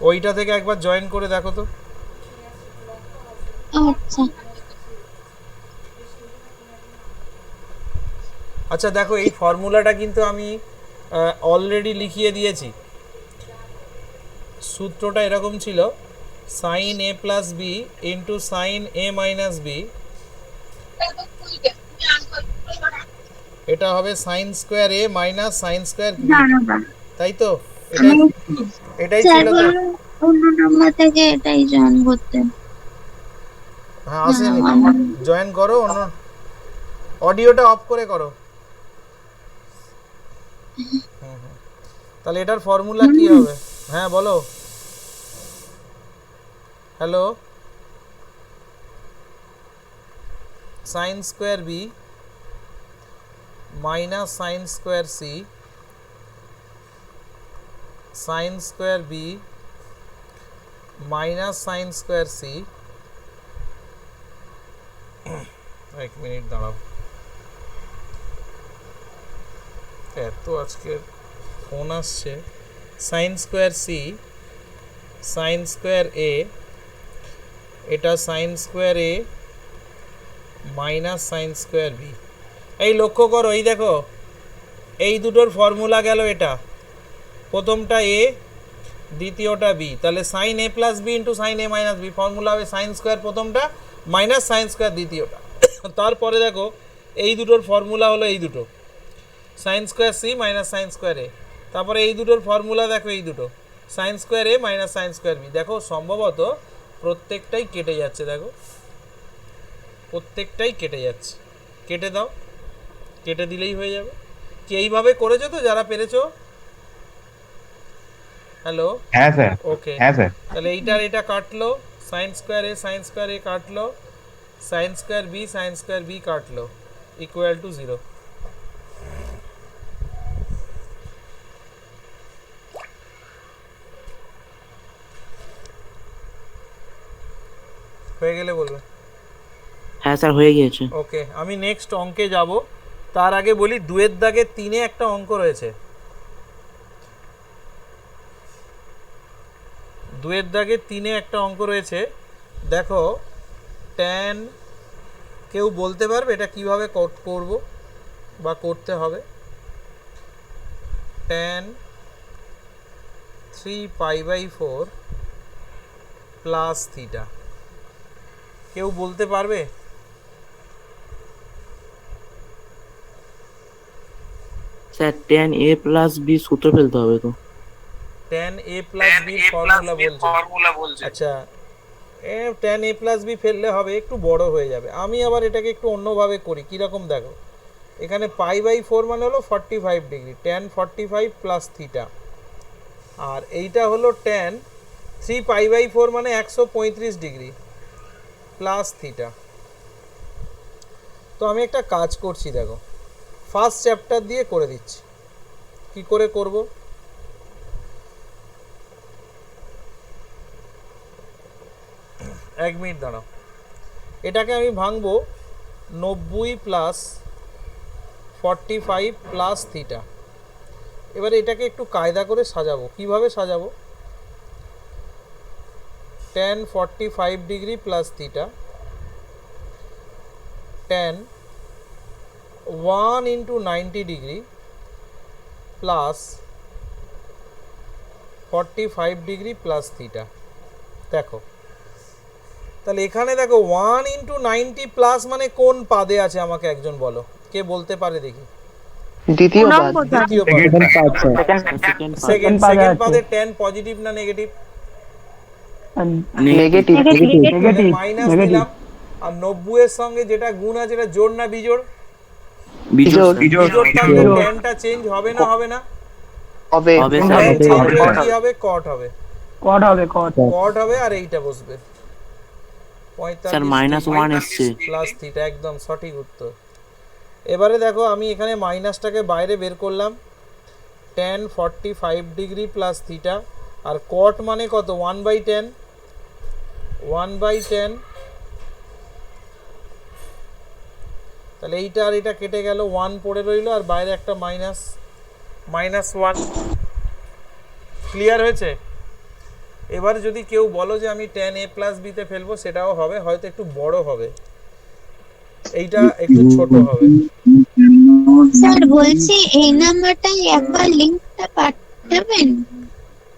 ওইটা থেকে একবার জয়েন করে দেখো তো। আচ্ছা। আচ্ছা দেখো, এই ফর্মুলাটা কিন্তু আমি অলরেডি লিখিয়ে দিয়েছি। সূত্রটা এরকম ছিল, sin a plus B into sine A minus b, এটা হবে সাইন স্কোয়ার এ মাইনাস সাইন স্কোয়ার বি, তাই তো? এটাই ছিল তো। অন্য নাম্বার থেকে এটাই জয়েন করতে। হ্যাঁ, আসেনি, জয়েন করো, অন্য অডিওটা অফ করে করো। তাহলে এটার ফর্মুলা কি হবে? হ্যাঁ বলো। Hello, sine square B minus sine square C sine square B minus sine square C, এক মিনিট দাঁড়াও, এত আজকের ফোন আসছে, sine square C sine square A, এটা সাইন স্কোয়ার এ মাইনাস সাইন স্কোয়ার বি। এই লক্ষ্য করো, এই দেখো এই দুটোর ফর্মুলা গেল, এটা প্রথমটা এ দ্বিতীয়টা বি, তাহলে সাইন এ প্লাস বি ইন্টু সাইন এ মাইনাস বি, ফর্মুলা হবে সাইন স্কোয়ার প্রথমটা মাইনাস সাইন স্কোয়ার দ্বিতীয়টা। তারপরে দেখো এই দুটোর ফর্মুলা হলো এই দুটো, sine square C minus sine square A, তারপরে এই দুটোর ফর্মুলা দেখো এই দুটো, সাইন স্কোয়ার এ মাইনাস সাইন স্কোয়ার বি। দেখো সম্ভবত প্রত্যেকটাই কেটে যাচ্ছে, দেখো প্রত্যেকটাই কেটে যাচ্ছে, কেটে দাও, কেটে দিলেই হয়ে যাবে। কি এইভাবে করেছো তো যারা পেরেছো? হ্যালো, হ্যাঁ স্যার, ওকে, হ্যাঁ স্যার। তাহলে এইটার এটা কাটলো, সাইন স্কোয়ার এ কাটলো, সাইন স্কোয়ার বি কাটলো, ইকুয়াল টু 0। হয়ে গেলে বলবে। হ্যাঁ স্যার হয়ে গিয়েছে। ওকে, আমি নেক্সট অঙ্কে যাব, তার আগে বলি 2 দাগে 3-এ একটা অঙ্ক রয়েছে। 2 দাগে 3-এ একটা অঙ্ক রয়েছে, দেখো tan, কেউ বলতে পারবে এটা কিভাবে করব বা করতে হবে? tan 3π/4 প্লাস থিটা, কেউ বলতে পারবে? Sir tan a plus b সূত্র ফেলতে হবে তো? tan a plus b formula বলছে। আচ্ছা, tan a প্লাস b ফেললে হবে, একটু বড় হয়ে যাবে। আমি আবার এটাকে একটু অন্যভাবে করি, কীরকম দেখো, এখানে π/4 মানে হলো 45 ডিগ্রি, tan 45 প্লাস থিটা, আর এইটা হলো tan 3π/4 মানে 135 ডিগ্রি প্লাস থিটা। তো আমি একটা কাজ করছি, দেখো ফার্স্ট চ্যাপ্টার দিয়ে করে দিচ্ছি, কি করে করব? এক মিনিট দাঁড়াও, এটাকে আমি ভাঙবো 90 প্লাস 45 প্লাস থিটা। এবারে এটাকে একটু কায়দা করে সাজাবো, কিভাবে সাজাবো? tan 45 degree plus theta, tan 1 into 90 degree plus 45 degree plus theta. দেখো তাহলে এখানে দেখো 1 ইন্টু 90 প্লাস মানে কোন পাদে আছে আমাকে একজন বলো, কে বলতে পারে দেখি? দ্বিতীয় পদ। দ্বিতীয় সেকেন্ড পাদে tan পজিটিভ না নেগেটিভ? নেগেটিভ। মাইনাস দিলাম, আর 90 এর সঙ্গে যেটা গুণ আছে এটা জোড় না বিজোড়? বিজোড়। বিজোড় থাকলে tanটা চেঞ্জ হবে না হবে না? হবে। tan চেঞ্জ হলে কি হবে? কট হবে, কট হবে, কট। কট হবে, আর এইটা বসবে 45 স্যার -1 এসছে প্লাস থিটা, একদম সঠিক উত্তর। এবারে দেখো আমি এখানে মাইনাসটাকে বাইরে বের করলাম, tan 45 ডিগ্রি প্লাস থিটা, আর কট মানে কত? 1/10, 1/10, তাহলে এইটা আর এটা কেটে গেল, 1 পড়ে রইলো, আর বাইরে একটা -1। ক্লিয়ার হয়েছে? এবার যদি কেউ বলো যে আমি tan a প্লাস b তে ফেলবো, সেটাও হবে, হয়তো একটু বড় হবে, এইটা একটু ছোট হবে। স্যার বলছি এই নাম্বারটাই একবার লিংকটা পাঠাবেন।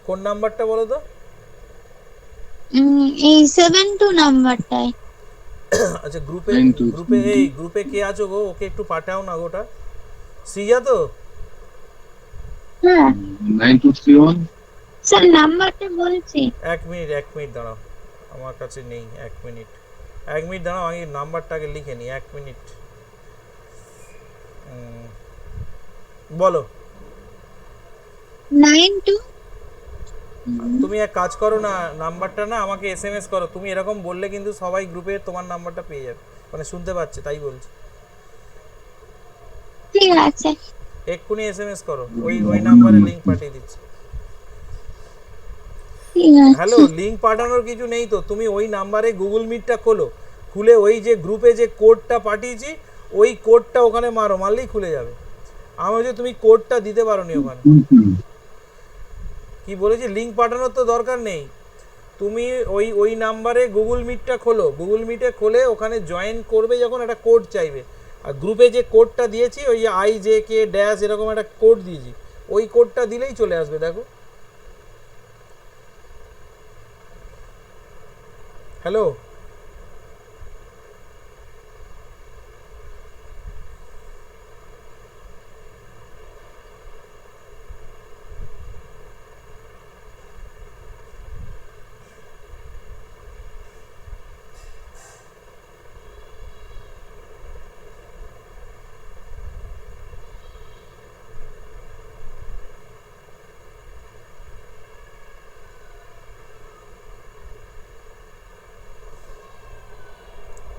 কোন নাম্বারটা বলো তো? এই 72 নাম্বারটাই। আচ্ছা, গ্রুপে কে আছো গো? ওকে একটু পাঠাও না গোটা। সিজা তো? হ্যাঁ 9231। স্যার নাম্বারটা বলছি। এক মিনিট দাঁড়াও, আমার কাছে নেই, এক মিনিট দাঁড়াও, আমি নাম্বারটাকে লিখে নিই, 1 মিনিট। বলো। 92। তুমি এক কাজ করো না, নাম্বারটা না আমাকে SMS করো, তুমি এরকম বললে কিন্তু সবাই গ্রুপে তোমার নাম্বারটা পেয়ে যাবে, মানে শুনতে পাচ্ছে, তাই বলছি। ঠিক আছে। এক্ষুনি SMS করো, ওই নাম্বারে লিংক পাঠিয়ে দিচ্ছি। ঠিক আছে। হ্যালো, লিংক পাঠানোর কিছু নেই তো, তুমি ওই নাম্বারে গুগল মিটটা খোলো, খুলে ওই যে গ্রুপে যে কোডটা পাঠিয়েছি ওই কোডটা ওখানে মারো, মারলেই খুলে যাবে। আমি বলছি তুমি কোডটা দিতে পারো নি ওখানে। কি বলেছি, লিংক পাঠানোর তো দরকার নেই, তুমি ওই নাম্বারে গুগল মিটটা খোলো, গুগল মিটে খুলে ওখানে জয়েন করবে যখন একটা কোড চাইবে, আর গ্রুপে যে কোডটা দিয়েছি ওই IJK ড্যাশ এরকম একটা কোড দিয়েছি, ওই কোডটা দিলেই চলে আসবে। দেখো, হ্যালো,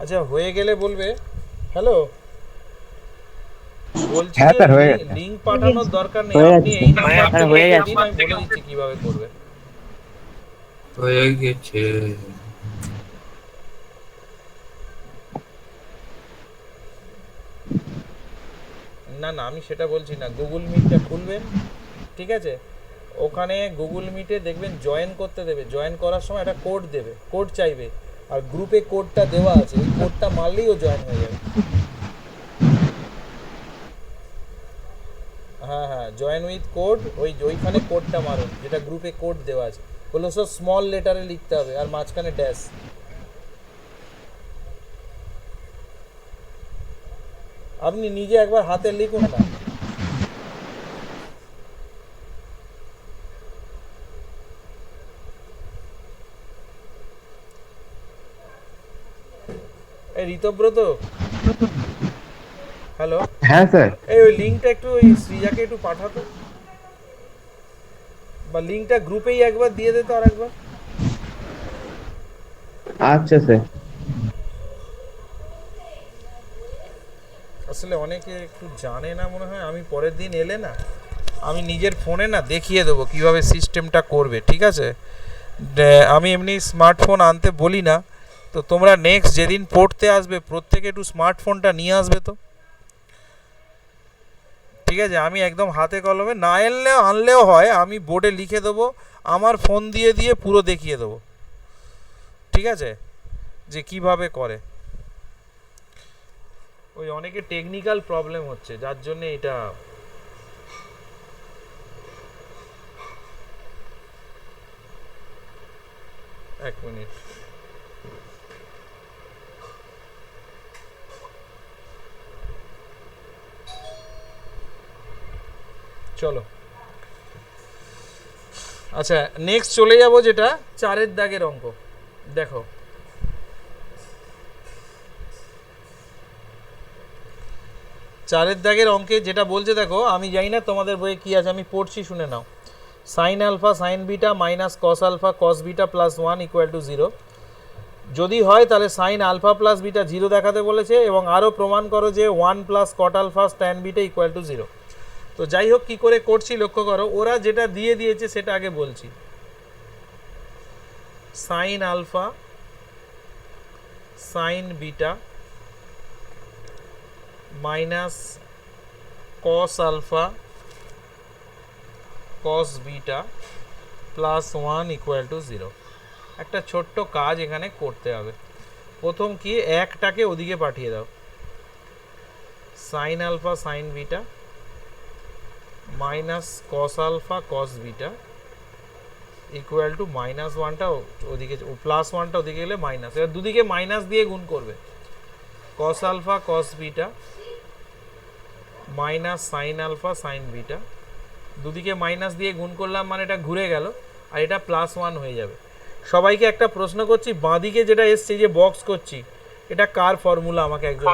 আচ্ছা হয়ে গেলে বলবে। হ্যালো, বলছি হ্যাঁ স্যার, হয়ে গেছে। লিংক পাঠানোর দরকার নেই, হয়ে আপনি গেছে। এই নাম্বার হ্যাঁ, থেকে হয়ে বলে গেছে। দিন, আমি বলে দিচ্ছি কিভাবে করবে। হয়ে গেছে। না না, আমি সেটা বলছি না, গুগল মিটটা খুলবেন, ঠিক আছে, ওখানে গুগল মিটে দেখবেন জয়েন করতে দেবে, জয়েন করার সময় একটা কোড দেবে, কোড চাইবে, আর গ্রুপে কোডটা দেওয়া আছে, ওই কোডটা মারলেই ও জয়েন হয়ে যাবে। হ্যাঁ হ্যাঁ, জয়েন উইথ কোড, ওইখানে কোডটা মারুন যেটা গ্রুপে কোড দেওয়া আছে, বললো সব স্মল লেটারে লিখতে হবে আর মাঝখানে ড্যাশ। আপনি নিজে একবার হাতে লিখুন না। এই ঋতব্রত, হ্যালো, হ্যাঁ স্যার। এই ওই লিঙ্কটা একটু ওই শ্রীজাকে একটু পাঠাতো, বা লিঙ্কটা গ্রুপেই একবার দিয়ে দে তো আর একবার। আচ্ছা স্যার। আসলে অনেকে একটু জানে না মনে হয়, আমি পরের দিন এলে না আমি নিজের ফোনে না দেখিয়ে দেবো কিভাবে সিস্টেমটা করবে, ঠিক আছে। আমি এমনি স্মার্টফোন আনতে বলি না, তো তোমরা নেক্সট যেদিন পড়তে আসবে প্রত্যেকে একটু স্মার্টফোনটা নিয়ে আসবে তো, ঠিক আছে। আমি একদম হাতে কলমে, না আনলেও হয়, আমি বোর্ডে লিখে দেবো, আমার ফোন দিয়ে দিয়ে পুরো দেখিয়ে দেবো, ঠিক আছে, যে কিভাবে করে। ওই অনেকে টেকনিক্যাল প্রবলেম হচ্ছে যার জন্য এটা। এক মিনিট, চলো। আচ্ছা নেক্সট চলে যাব যেটা 4-এর দাগের অঙ্ক। দেখো, চারের দাগের অঙ্কে যেটা বলছে, দেখো আমি জানি না তোমাদের বইয়ে কি আছে, আমি পড়ছি, শুনে নাও। Sine alpha sine beta minus cos alpha cos beta plus 1 equal to 0। যদি হয় তাহলে সাইন আলফা প্লাস বিটা 0 দেখাতে বলেছে, এবং আরও প্রমাণ করো যে 1 plus cot alpha tan beta equal to 0। তো যাই হোক, কী করে করছি লক্ষ্য করো, ওরা যেটা দিয়ে দিয়েছে সেটা আগে বলছি। Sine alpha sine beta minus cos alpha cos beta plus 1 equal to 0। একটা ছোট্ট কাজ এখানে করতে হবে। প্রথম কি, একটাকে ওদিকে পাঠিয়ে দাও, sine alpha sine beta minus cos alpha cos beta equal to minus 1টা ওদিকে, প্লাস 1টা ওদিকে গেলে মাইনাস, এবার দুদিকে মাইনাস দিয়ে গুণ করবে, cos alpha cos beta minus sine alpha sine beta, দুদিকে মাইনাস দিয়ে গুণ করলাম মানে এটা ঘুরে গেল আর এটা প্লাস 1 হয়ে যাবে। সবাইকে একটা প্রশ্ন করছি, বাঁদিকে যেটা এসছে যে বক্স করছি, এটা কার ফর্মুলা আমাকে একজন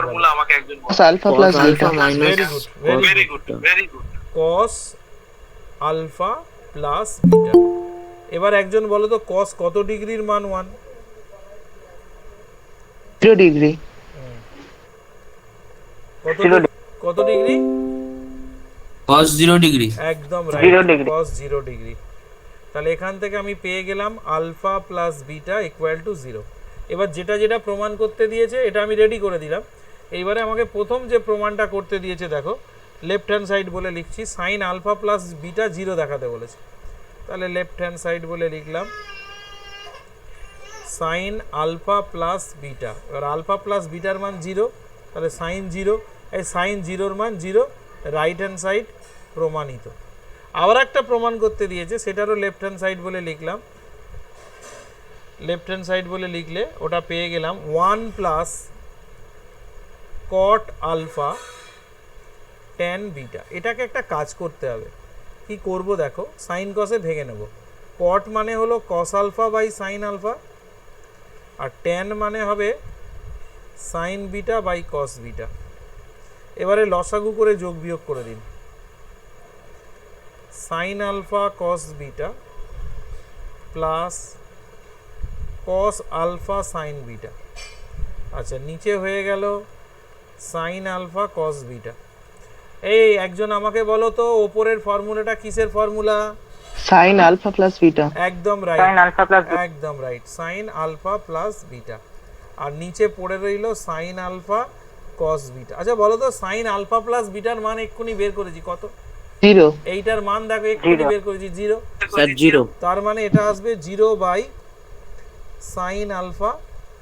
cos alpha plus beta very good, cos alpha plus beta. এবার একজন বলো তো cos কত ডিগ্রির মান 1? 0 ডিগ্রি। কত ডিগ্রি? cos 0 degree. একদম রাইট, cos 0 ডিগ্রি। তাহলে এখান থেকে আমি পেয়ে গেলাম alpha plus beta equal to 0। এবার যেটা যেটা প্রমাণ করতে দিয়েছে এটা আমি রেডি করে দিলাম। এইবারে আমাকে প্রথম যে প্রমাণটা করতে দিয়েছে দেখো, লেফট হ্যান্ড সাইড বলে লিখছি, সাইন আলফা প্লাস বিটা 0 দেখাতে বলেছে। তাহলে লেফট হ্যান্ড সাইড বলে লিখলাম সাইন আলফা প্লাস বিটা। এবার আলফা প্লাস বিটার মান 0, তাহলে সাইন 0, এই সাইন 0-র মান 0, রাইট হ্যান্ড সাইড প্রমাণিত। আবার একটা প্রমাণ করতে দিয়েছে, সেটারও লেফট হ্যান্ড সাইড বলে লিখলাম। লেফট হ্যান্ড সাইড বলে লিখলে ওটা পেয়ে গেলাম 1 plus cot alpha tan beta. এটাকে একটা কাজ করতে হবে, কি করব দেখো, সাইন কসে ভেঙে নেব। কট মানে হলো cos alpha by sine alpha, আর ট্যান মানে হবে sine beta by cos beta. এবারে লসাগু করে যোগ বিয়োগ করে দিন, sine alpha cos beta plus cos alpha sine beta. আচ্ছা, নিচে হয়ে গেল সাইন আলফা কস বিটা। এই একজন আমাকে বলো তো, ওপরের ফর্মুলাটা কিসের formula? Sine alpha plus beta. একদম রাইট, সাইন আলফা প্লাস একদম right, sine alpha plus beta. আর নিচে পড়ে রইল সাইন আলফা কস বিটা। আচ্ছা বলো তো, সাইন আলফা প্লাস বিটার মান এক্ষুনি বের করেছি কত? 0। এইটার মান দেখো এক্ষুনি বের করেছি 0। স্যার 0। তার মানে এটা আসবে 0 by sine alpha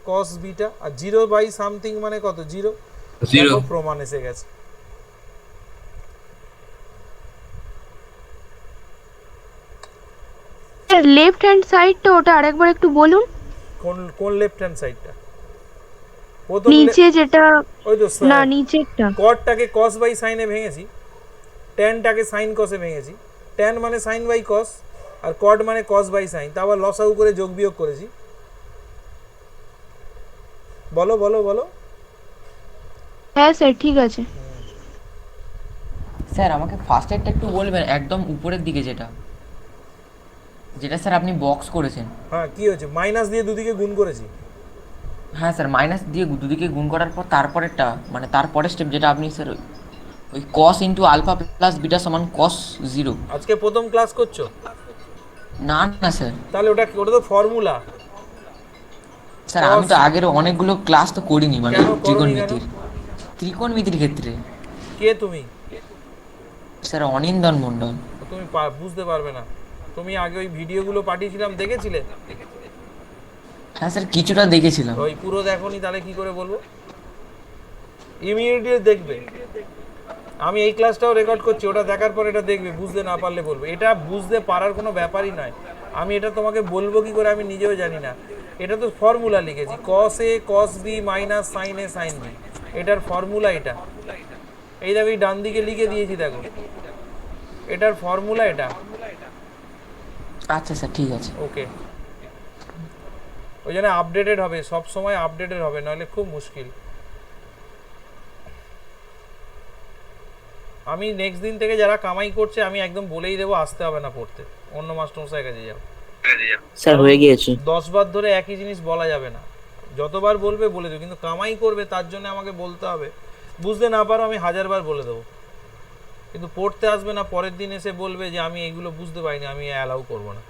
cos beta, আর 0 বাই সামথিং মানে কত? 0। দেখো প্রমাণ এসে গেছে। লেফট হ্যান্ড সাইডটা ওটা আরেকবার একটু বলুন। কোন কোন লেফট হ্যান্ড সাইডটা? নিচে যেটা, ওই তো না নিচেরটা। কটটাকে কস বাই সাইনে ভেঙেছি, ট্যানটাকে সাইন কসে ভেঙেছি। ট্যান মানে sign by cos, R cot মানে কস বাই সাইন। তা আবার লসাগু করে যোগ বিয়োগ করেছি। বলো বলো বলো। হ্যাঁ স্যার ঠিক আছে। স্যার আমাকে ফার্স্ট এডটা একটু বলবেন, একদম উপরের দিকে যেটা যেটা স্যার আপনি বক্স করেছেন। হ্যাঁ, কি হয়েছে? মাইনাস দিয়ে দুদিকে গুণ করেছি। হ্যাঁ স্যার, মাইনাস দিয়ে দুদিকে গুণ করার পর তারপরেরটা মানে তারপরের স্টেপ যেটা আপনি স্যার ওই কস ইন্টু আলফা প্লাস বিটা সমান কস 0। আজকে প্রথম ক্লাস করছো? না না স্যার। তাহলে ওটা তো ফর্মুলা। স্যার আমি তো আগের অনেকগুলো ক্লাস তো করিনি, মানে কেন করোনি? ত্রিকোণমিতির ক্ষেত্রে। কে তুমি? স্যার অনিন্দন মণ্ডল। তুমি বুঝতে পারবে না, তুমি আগে ওই ভিডিওগুলো পাঠিয়েছিলাম দেখেছিলে? হ্যাঁ স্যার কিছুটা দেখেছিলাম। ওই পুরো দেখোনি, তাহলে কি করে বলবো? ইমিডিয়েটলি দেখবে। আমি এই ক্লাসটাও রেকর্ড করছি, ওটা দেখার পর এটা দেখবে, বুঝতে না পারলে বলবে। এটা বুঝতে পারার কোনো ব্যাপারই নয়। আমি এটা তোমাকে বলবো কি করে আমি নিজেও জানি না। এটা তো ফর্মুলা লিখেছি, কস এ কস B minus sine A sine B, এটার ফর্মুলা এটা। এই দেখো এই ডান দিকে লিখে দিয়েছি, দেখো এটার ফর্মুলা এটা। আচ্ছা স্যার ঠিক আছে। ওকে, ওই জন্য আপডেটেড হবে, সব সময় আপডেটেড হবে, নাহলে খুব মুশকিল। আমি নেক্সট দিন থেকে যারা কামাই করছে আমি একদম বলেই দেবো আসতে হবে না পড়তে, অন্য মাস্টারমশাইয়ের কাছে যাও। স্যার হয়ে গিয়েছে। 10 বার ধরে একই জিনিস বলা যাবে না, যতবার বলবে বলে দেবো, কিন্তু কামাই করবে তার জন্য আমাকে বলতে হবে। বুঝতে না পারো আমি 1000 বার বলে দেবো, কিন্তু পড়তে আসবে না, পরের দিন এসে বলবে যে আমি এইগুলো বুঝতে পারিনি, আমি অ্যালাউ করবো না।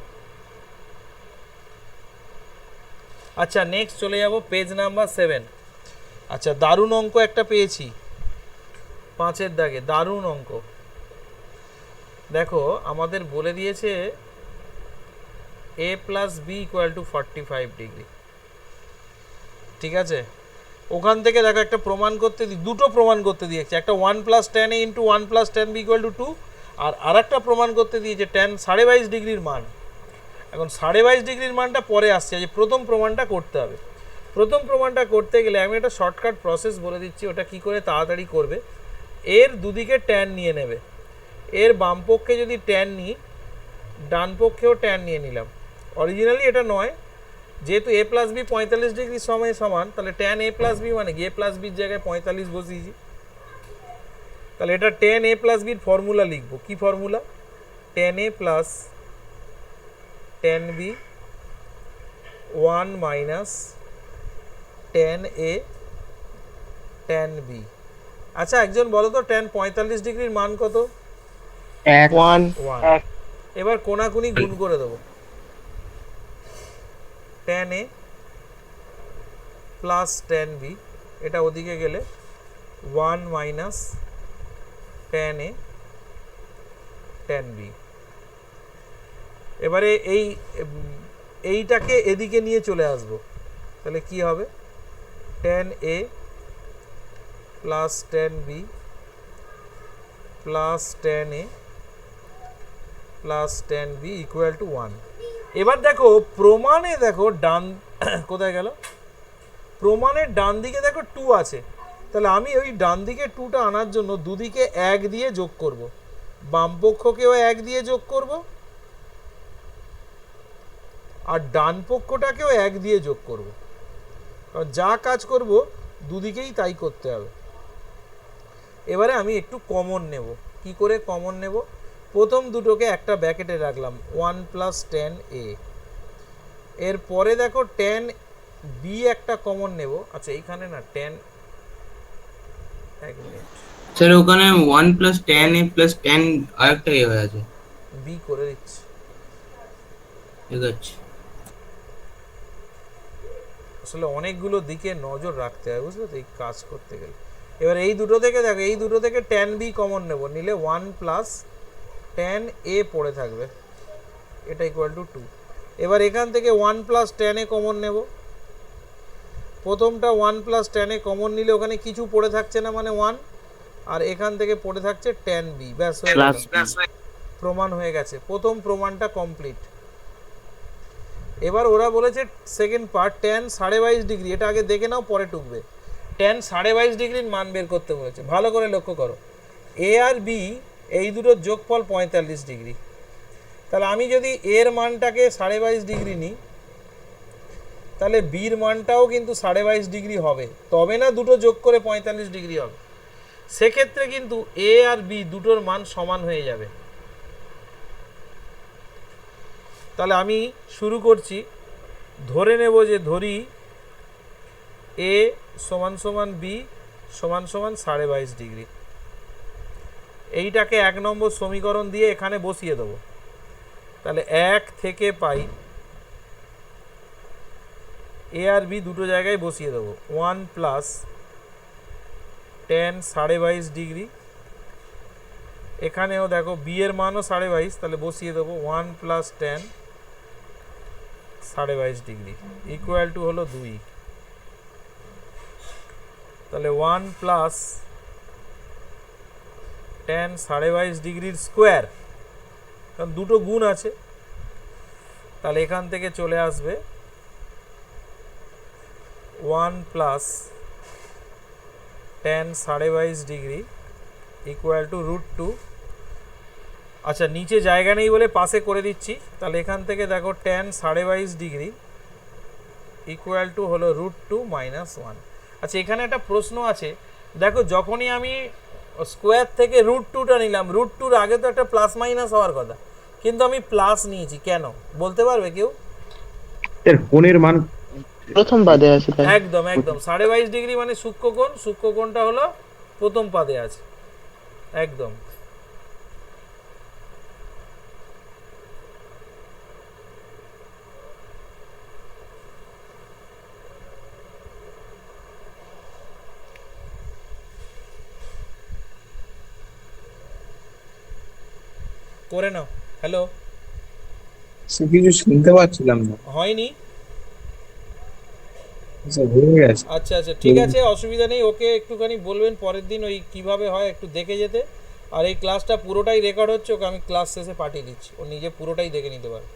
আচ্ছা নেক্সট চলে যাব পেজ নাম্বার 7। আচ্ছা দারুণ অঙ্ক একটা পেয়েছি 5-এর দাগে, দারুণ অঙ্ক। দেখো আমাদের বলে দিয়েছে a plus b equal to 45 degree, ঠিক আছে? ওখান থেকে দেখো একটা প্রমাণ করতে দুটো প্রমাণ করতে দিয়েছে, একটা 1 plus tan a into 1 plus tan b equal to 2, আর একটা প্রমাণ করতে দিয়েছে tan 22.5 ডিগ্রির মান। এখন 22.5 ডিগ্রির মানটা পরে আসছে, যে প্রথম প্রমাণটা করতে হবে। প্রথম প্রমাণটা করতে গেলে আমি একটা শর্টকাট প্রসেস বলে দিচ্ছি, ওটা কি করে তাড়াতাড়ি করবে। এর দুদিকে ট্যান নিয়ে নেবে, এর বাম পক্ষে যদি ট্যান নিই, ডান পক্ষেও ট্যান নিয়ে নিলাম। অরিজিনালি এটা নয়, যেহেতু a প্লাস বি 45 ডিগ্রির সময় সমান, তাহলে ট্যান a প্লাস বি মানে a প্লাস বির জায়গায় 45 বসিয়েছি। তাহলে এটা ট্যান a প্লাস বির ফর্মুলা লিখবো। কি formula? Tan a plus tan b 1 minus tan a tan b. আচ্ছা একজন বলো তো, ট্যান 45 ডিগ্রির মান কত? 1। এবার কোনাকুনি গুণ করে দেবো। tan a plus tan b, এটা ওদিকে গেলে 1 minus tan a tan b। এবারে এইটাকে এদিকে নিয়ে চলে আসব, তাহলে কি হবে tan a plus tan b plus tan a plus tan b equal to 1। এবার দেখো প্রমাণে দেখো ডান কোথায় গেল, প্রমাণের ডান দিকে দেখো 2 আছে, তাহলে আমি ওই ডান দিকে 2টা আনার জন্য দুদিকে 1 দিয়ে যোগ করব, বাম পক্ষকেও 1 দিয়ে যোগ করব আর ডান পক্ষটাকেও 1 দিয়ে যোগ করব, কারণ যা কাজ করব দুদিকেই তাই করতে হবে। এবারে আমি একটু কমন নেব, কি করে কমন নেব, প্রথম দুটোকে একটা ব্র্যাকেটে রাখলাম 1 প্লাস tan a, এরপরে দেখো tan b একটা কমন নেব। আচ্ছা এইখানে না tan, এক মিনিট স্যার ওখানে 1 plus tan a plus tan আরেকটা এ হয়ে আছে, b করে দিচ্ছি। ঠিক আছে, আসলে অনেকগুলো দিকে নজর রাখতে হয়, বুঝলে তো, এই কাজ করতে গেলে। এবার এই দুটো থেকে দেখো, এই দুটো থেকে tan b কমন নেব, নিলে 1 প্লাস tan a পড়ে থাকবে, এটা ইকুয়াল টু 2। এবার এখান থেকে 1 প্লাস tan a কমন নেব, প্রথমটা 1 প্লাস tan a কমন নিলে ওখানে কিছু পড়ে থাকছে না, মানে 1, আর এখান থেকে পড়ে থাকছে tan b, ব্যাস হয়ে গেল, প্রমাণ হয়ে গেছে, প্রথম প্রমাণটা কমপ্লিট। এবার ওরা বলেছে সেকেন্ড পার্ট tan 22.5 ডিগ্রি, এটা আগে দেখে নাও পরে টুকবে। tan 22.5 ডিগ্রির মান বের করতে বলেছে, ভালো করে লক্ষ্য করো, a আর b এই দুটোর যোগফল 45 ডিগ্রি, তাহলে আমি যদি এর মানটাকে 22.5 ডিগ্রি নিই তাহলে বির মানটাও কিন্তু 22.5 ডিগ্রি হবে, তবে না দুটো যোগ করে 45 ডিগ্রি হবে। সেক্ষেত্রে কিন্তু এ আর বি দুটোর মান সমান হয়ে যাবে। তাহলে আমি শুরু করছি, ধরে নেব যে ধরি এ সমান সমান বি সমান সমান 22.5 ডিগ্রি, এইটাকে 1 নম্বর সমীকরণ দিয়ে এখানে বসিয়ে দেবো, তাহলে 1 থেকে পাই এ আর বি দুটো জায়গায় বসিয়ে দেবো, 1 প্লাস tan 22.5 ডিগ্রি, এখানেও দেখো বি এর মানও 22.5, তাহলে বসিয়ে দেবো 1 plus tan 22.5 degree equal to হলো 2, তাহলে 1 প্লাস tan 22.5 ডিগ্রির স্কোয়ার, কারণ দুটো গুণ আছে, তাহলে এখান থেকে চলে আসবে 1 plus tan 22.5 degree equal to √2। আচ্ছা নিচে জায়গা নেই বলে পাশে করে দিচ্ছি, তাহলে এখান থেকে দেখো tan 22.5 ডিগ্রি ইকুয়াল টু হলো √2 মাইনাস 1। আচ্ছা এখানে একটা প্রশ্ন আছে, দেখো যখনই আমি স্কোয়ার থেকে √2টা নিলাম, √2-র আগে তো একটা প্লাস মাইনাস হওয়ার কথা, কিন্তু আমি প্লাস নিয়েছি কেন বলতে পারবে কেউ? এর কোণের মান প্রথম পাদে আছে তাই, একদম একদম 22.5 ডিগ্রি মানে সূক্ষ্মকোণ, সূক্ষ্মকোণটা হলো প্রথম পাদে আছে, একদম। করে নাও। হ্যালো, কিছু শুনতে পাচ্ছিলাম না, হয়নি? হয়ে গেছে। আচ্ছা আচ্ছা ঠিক আছে, অসুবিধা নেই, ওকে একটুখানি বলবেন পরের দিন ওই কিভাবে হয় একটু দেখে যেতে, আর এই ক্লাসটা পুরোটাই রেকর্ড হচ্ছে, ওকে আমি ক্লাস শেষে পাঠিয়ে দিচ্ছি, ও নিজে পুরোটাই দেখে নিতে পারে।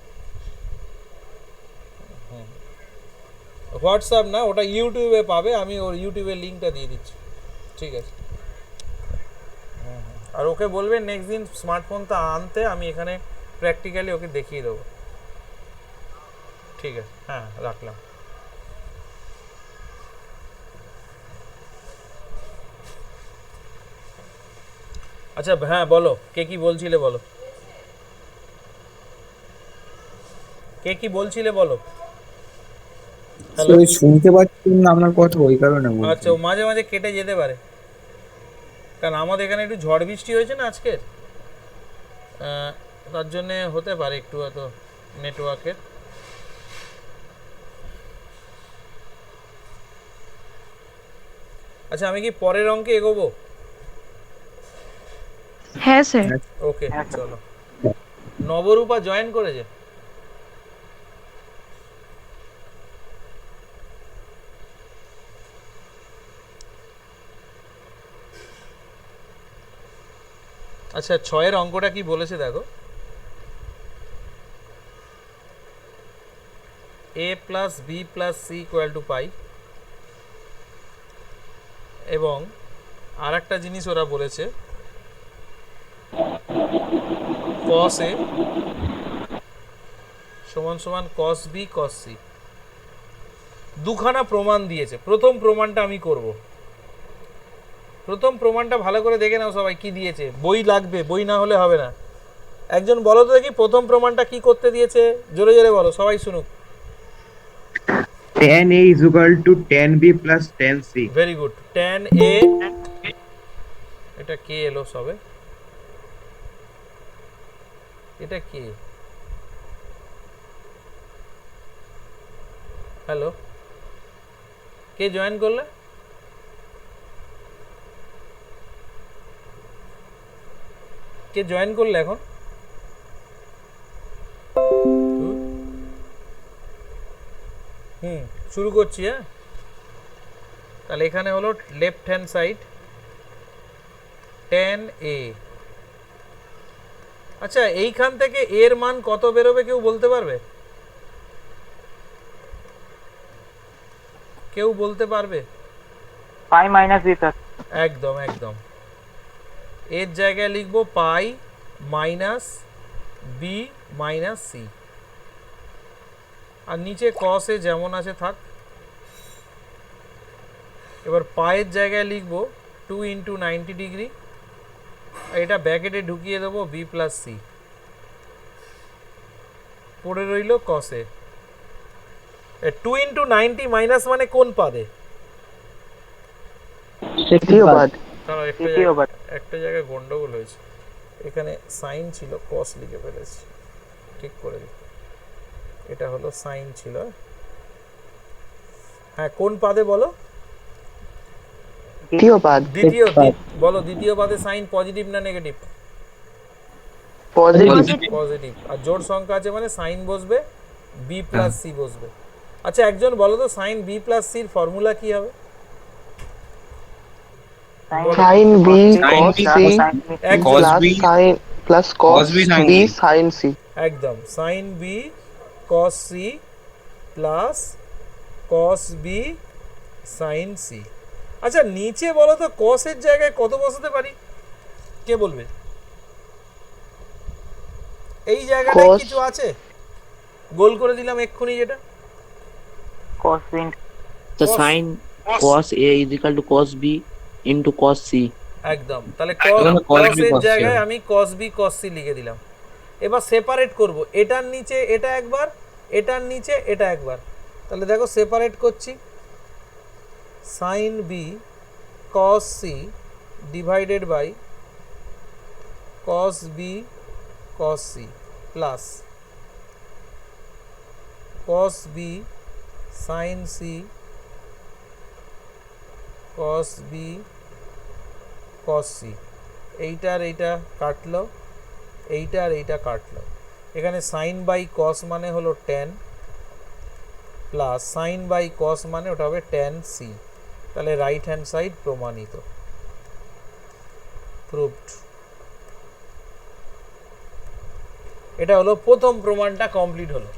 হোয়াটসঅ্যাপ না, ওটা ইউটিউবে পাবে, আমি ওর ইউটিউবের লিঙ্কটা দিয়ে দিচ্ছি, ঠিক আছে। আর ওকে বলবেন নেক্সট দিন স্মার্টফোনটা আনতে, আমি এখানে প্র্যাকটিক্যালি ওকে দেখিয়ে দেবো, ঠিক আছে। হ্যাঁ রাখলাম। আচ্ছা হ্যাঁ বলো, কে কি বলছিলে বলো, কে কি বলছিলে বলো। হ্যালো, শুনতে পাচ্ছি না আপনার কথা, ওই কারণে বলছি। আচ্ছা ও মাঝে মাঝে কেটে যেতে পারে, কারণ আমাদের এখানে একটু ঝড় বৃষ্টি হয়েছে না আজকের, তার জন্যে হতে পারে একটু হয়তো নেটওয়ার্কের। আচ্ছা আমি কি পরের অঙ্কে এগোবো? হ্যাঁ স্যার। ওকে চলো। নবরূপা জয়েন করেছে? আচ্ছা 6 এর অঙ্কটা কি বলেছে দেখো। a plus b plus c equal to pi, এবং আর একটা জিনিস ওরা বলেছে cos a সমান সমান cos b cos c। দুখানা প্রমাণ দিয়েছে। প্রথম প্রমাণটা আমি করব। প্রথম প্রমাণটা ভালো করে দেখে নাও সবাই, কি দিয়েছে। বই লাগবে, বই না হলে হবে না। একজন বলো তো দেখি প্রথম প্রমাণটা কি করতে দিয়েছে, জোরে জোরে বলো, সবাই শুনুক। tan a is equal to tan b plus tan c। Very good. tan a, এটা কে এলো সবে, এটা কে, হ্যালো, কে জয়েন করলে? কে জয়েন করলে এখন? শুরু করছি। হ্যাঁ, তাহলে এখানে হলো left hand side tan a। আচ্ছা এইখান থেকে এর মান কত বেরোবে কেউ বলতে পারবে? কেউ বলতে পারবে? পাই মাইনাস বি প্লাস। একদম একদম। এর জায়গায় লিখবো পাই মাইনাস বি মাইনাস সি, আর নিচে cos এ যেমন আছে থাক। এবার পায়ের জায়গায় লিখবো 2 ইন্টু 90 ডিগ্রি, এটা ব্র্যাকেটে ঢুকিয়ে দেবো বি প্লাস সি, পড়ে রইল cos এ। 2 ইন্টু 90 মাইনাস মানে কোন পাদে? তৃতীয় পদ। একটা জায়গায় গন্ডগোল হয়েছে, এখানে সাইন ছিল cos লিখে ফেলেছি, ঠিক করে দিই। এটা হলো সাইন ছিল। হ্যাঁ কোন পাদে বলো? দ্বিতীয় পদ। দ্বিতীয়। বলো দ্বিতীয় পাদে সাইন পজিটিভ না নেগেটিভ? পজিটিভ। আর জোড় সংখ্যা আছে মানে সাইন বসবে, বি প্লাস সি বসবে। আচ্ছা একজন বলো তো সাইন বি প্লাস সির ফর্মুলা কি হবে? sin b cos c plus cos b sin c। একদম, sine b cos c plus cos b sin c। আচ্ছা নিচে বলো তো cos এর জায়গায় কত বসাতে পারি, কে বলবে? এই জায়গাটায় কিছু আছে, গোল করে দিলাম এক্ষুনি যেটা cos b তো sin cos a is equal to cos b into cos c। একদম। তাহলে cos এর জায়গায় আমি cos b cos c লিখে দিলাম। এবার সেপারেট করব, এটার নিচে এটা একবার, এটার নিচে এটা একবার। তাহলে দেখো সেপারেট করছি, sin b cos c divided by cos b cos c plus cos b sin c cos b cos c। এইটার এইটা কাটলো, এইটার এইটা কাটলো। এখানে সাইন বাই কস মানে হলো tan plus sine by cos মানে ওটা হবে tan c। তাহলে রাইট হ্যান্ড সাইড প্রমাণিত, প্রুভড। এটা হলো প্রথম প্রমাণটা কমপ্লিট হলো।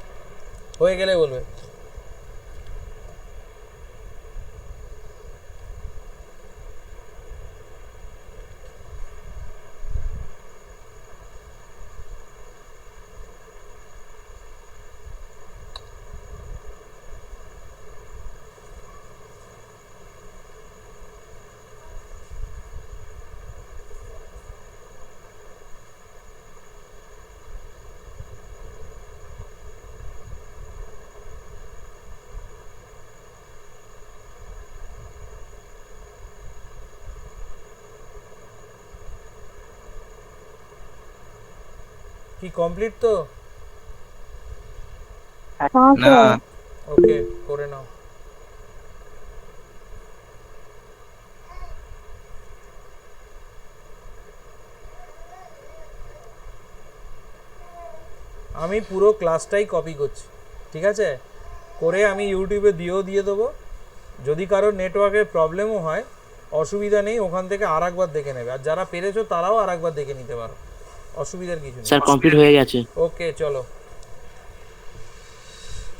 হয়ে গেলে বলবে। কি কমপ্লিট তো? না ওকে করে নাও। আমি পুরো ক্লাসটাই কপি করছি, ঠিক আছে, করে আমি ইউটিউবে দিয়ে দেবো। যদি কারোর নেটওয়ার্কের প্রবলেমও হয় অসুবিধা নেই, ওখান থেকে আর একবার দেখে নেবে, আর যারা পেরেছো তারাও আর একবার দেখে নিতে পারো, অসুবিধার কিছু নেই। স্যার কমপ্লিট হয়ে গেছে। ওকে চলো।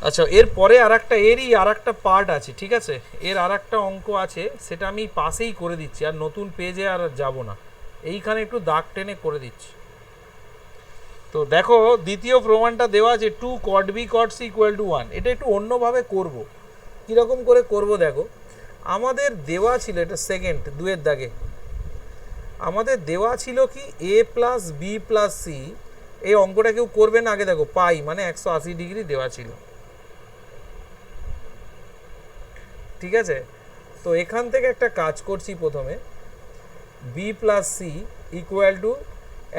আচ্ছা, এরপরে এরই আর একটা পার্ট আছে, ঠিক আছে, এর আর একটা অঙ্ক আছে, সেটা আমি পাশেই করে দিচ্ছি, আর নতুন পেজে আর যাব না, এইখানে একটু দাগ টেনে করে দিচ্ছি। তো দেখো দ্বিতীয় প্রমাণটা দেওয়া আছে 2 cot b cot c equal to 1। এটা একটু অন্যভাবে করব, কীরকম করে করব দেখো। আমাদের দেওয়া ছিল, এটা সেকেন্ড 2-এর দাগে আমাদের দেওয়া ছিল কি a plus b plus c. এই অঙ্কটা কেউ করবে না, আগে দেখো পাই মানে 180 ডিগ্রি দেওয়া ছিল, ঠিক আছে। তো এখান থেকে একটা কাজ করছি, প্রথমে B plus C equal to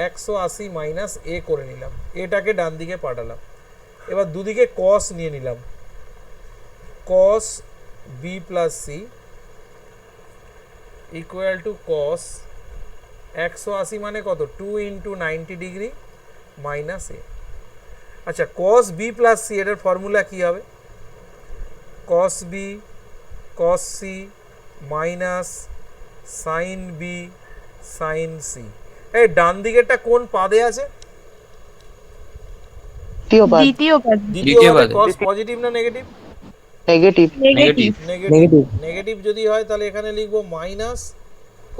180 minus A করে নিলাম, এটাকে ডান দিকে পাঠালাম। এবার দুদিকে কস নিয়ে নিলাম, cos b plus C equal to cos 180 মানে কত 2 ইন্টু 90 ডিগ্রি মাইনাস এ। আচ্ছা, কস বি প্লাস সি এটার ফর্মুলা কী হবে? Cos B cos c minus sine b sine c. এই ডান দিকেরটা কোন পাদে আছে? দ্বিতীয় পদ। দ্বিতীয় পাদে। কস পজিটিভ না নেগেটিভ? নেগেটিভ। নেগেটিভ। নেগেটিভ যদি হয় তাহলে এখানে লিখবো মাইনাস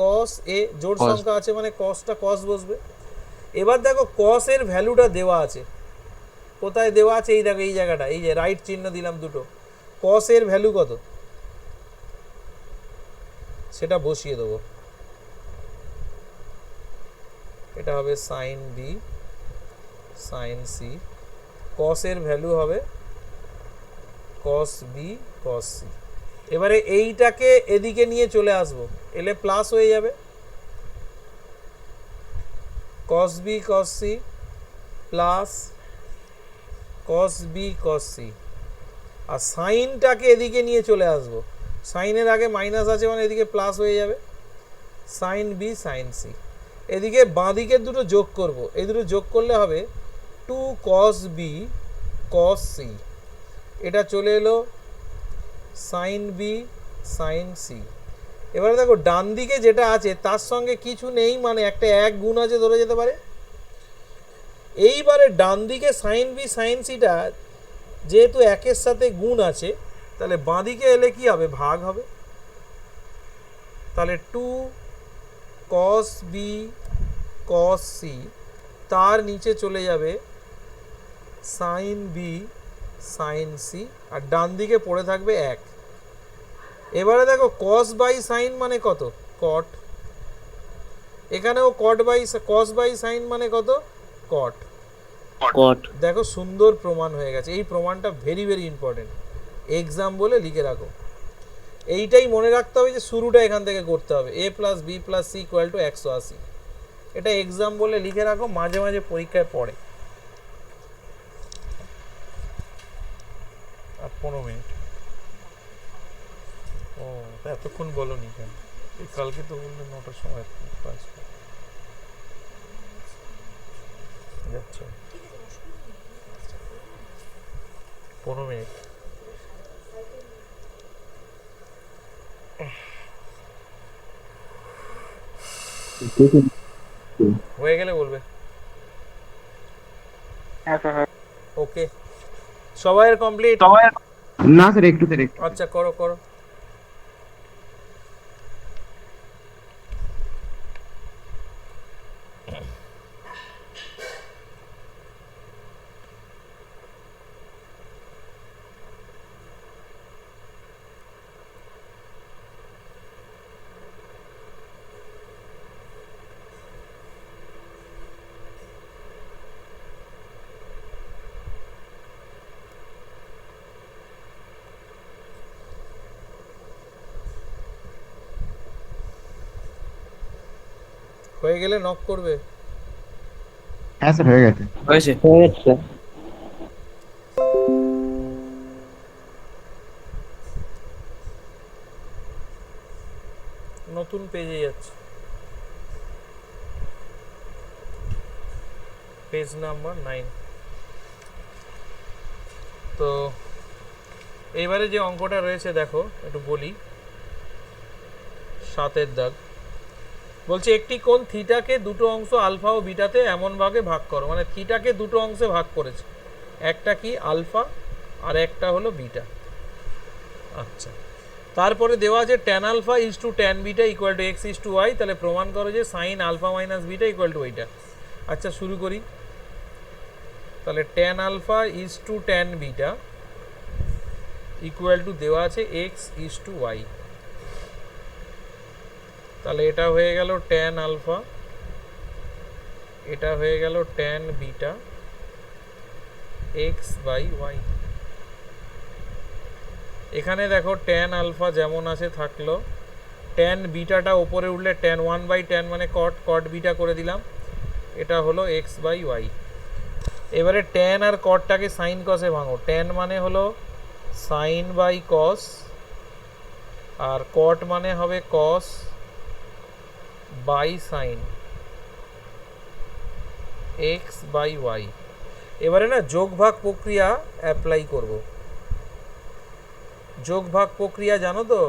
কস এ, জোড় সংখ্যা আছে মানে কসটা কস বসবে। এবার দেখো কস এর ভ্যালুটা দেওয়া আছে, কোথায় দেওয়া আছে? এই দেখো এই জায়গাটা, এই যে রাইট চিহ্ন দিলাম দুটো। কস এর ভ্যালু কত সেটা বসিয়ে দেবো, এটা হবে সাইন বি সাইন সি। কস এর ভ্যালু হবে কস বি কস সি। এবারে এইটাকে এদিকে নিয়ে চলে আসবো, এলে প্লাস হয়ে যাবে, cos B cos C plus cos B cos C. আর সাইনটাকে এদিকে নিয়ে চলে আসবো, সাইনের আগে মাইনাস আছে মানে এদিকে প্লাস হয়ে যাবে, সাইন বি সাইন সি। এদিকে বাঁ দিকের দুটো যোগ করব, এই দুটো যোগ করলে হবে 2 cos বি cos সি। এটা চলে এলো সাইন বি সাইন সি। এবারে দেখো ডান দিকে যেটা আছে তার সঙ্গে কিছু নেই মানে একটা 1 গুণ আছে ধরে যেতে পারে। এইবারে ডান দিকে সাইন বি সাইন সিটা যেহেতু 1-এর সাথে গুণ আছে, তাহলে বাঁ দিকে এলে কি হবে? ভাগ হবে। তাহলে 2 cos বি cos সি, তার নিচে চলে যাবে সাইন বি সাইন সি, আর ডান দিকে পড়ে থাকবে 1। এবারে দেখো cos বাই সাইন মানে কত? cot। এখানেও cos বাই সাইন মানে কত? cot। দেখো সুন্দর প্রমাণ হয়ে গেছে। এই প্রমাণটা ভেরি ভেরি ইম্পর্টেন্ট, এক্সাম বলে লিখে রাখো। এইটাই মনে রাখতে হবে যে শুরুটা এখান থেকে করতে হবে, a plus b plus C equal to 180। এটা এক্সাম বলে লিখে রাখো, মাঝে মাঝে পরীক্ষায় পড়ে। আর 15 মিনিট। ও এতক্ষণ বলো নি কেন? কালকে তো বললে 9টার সময় ক্লাস যাচ্ছে। 15 মিনিট। হয়ে গেলে বলবে। ওকে, সবাইয়ের কমপ্লিট? না স্যার, একটু স্যার একটু। আচ্ছা করো করো। হয়ে গেলে নক করবে। হ্যাঁ স্যার, হয়ে গেছে। হয়েছে। নতুন পেজে যাচ্ছে, পেজ নাম্বার 9। তো এইবারে যে অঙ্কটা রয়েছে দেখো একটু বলি, 7 দাগ বলছে একটি কোণ থিটাকে দুটো অংশ আলফা ও বিটাতে এমন ভাগে ভাগ করো, মানে থিটাকে দুটো অংশে ভাগ করেছে, একটা কি আলফা আর একটা হলো বিটা। আচ্ছা, তারপরে দেওয়া আছে tan alpha is to tan beta equal to x is to y, তাহলে প্রমাণ করো যে sine alpha minus beta equal to ওইটা। আচ্ছা শুরু করি, তাহলে tan alpha is to tan beta equal to দেওয়া আছে এক্স ইজ টু ওয়াই, তাহলে এটা হয়ে গেল ট্যান আলফা, এটা হয়ে গেল tan beta x by y. এখানে দেখো ট্যান আলফা যেমন আছে থাকলো, ট্যান বিটাটা ওপরে উঠলে ট্যান 1 বাই ট্যান মানে কট, কট বিটা করে দিলাম, এটা হলো এক্স বাই ওয়াই। এবারে ট্যান আর কটটাকে সাইন কসে ভাঙো, ট্যান মানে হলো sign by cos R cot মানে হবে cos by sine x by y. এবারে না যোগ ভাগ প্রক্রিয়া অ্যাপ্লাই করব। যোগ ভাগ প্রক্রিয়া জানো তো,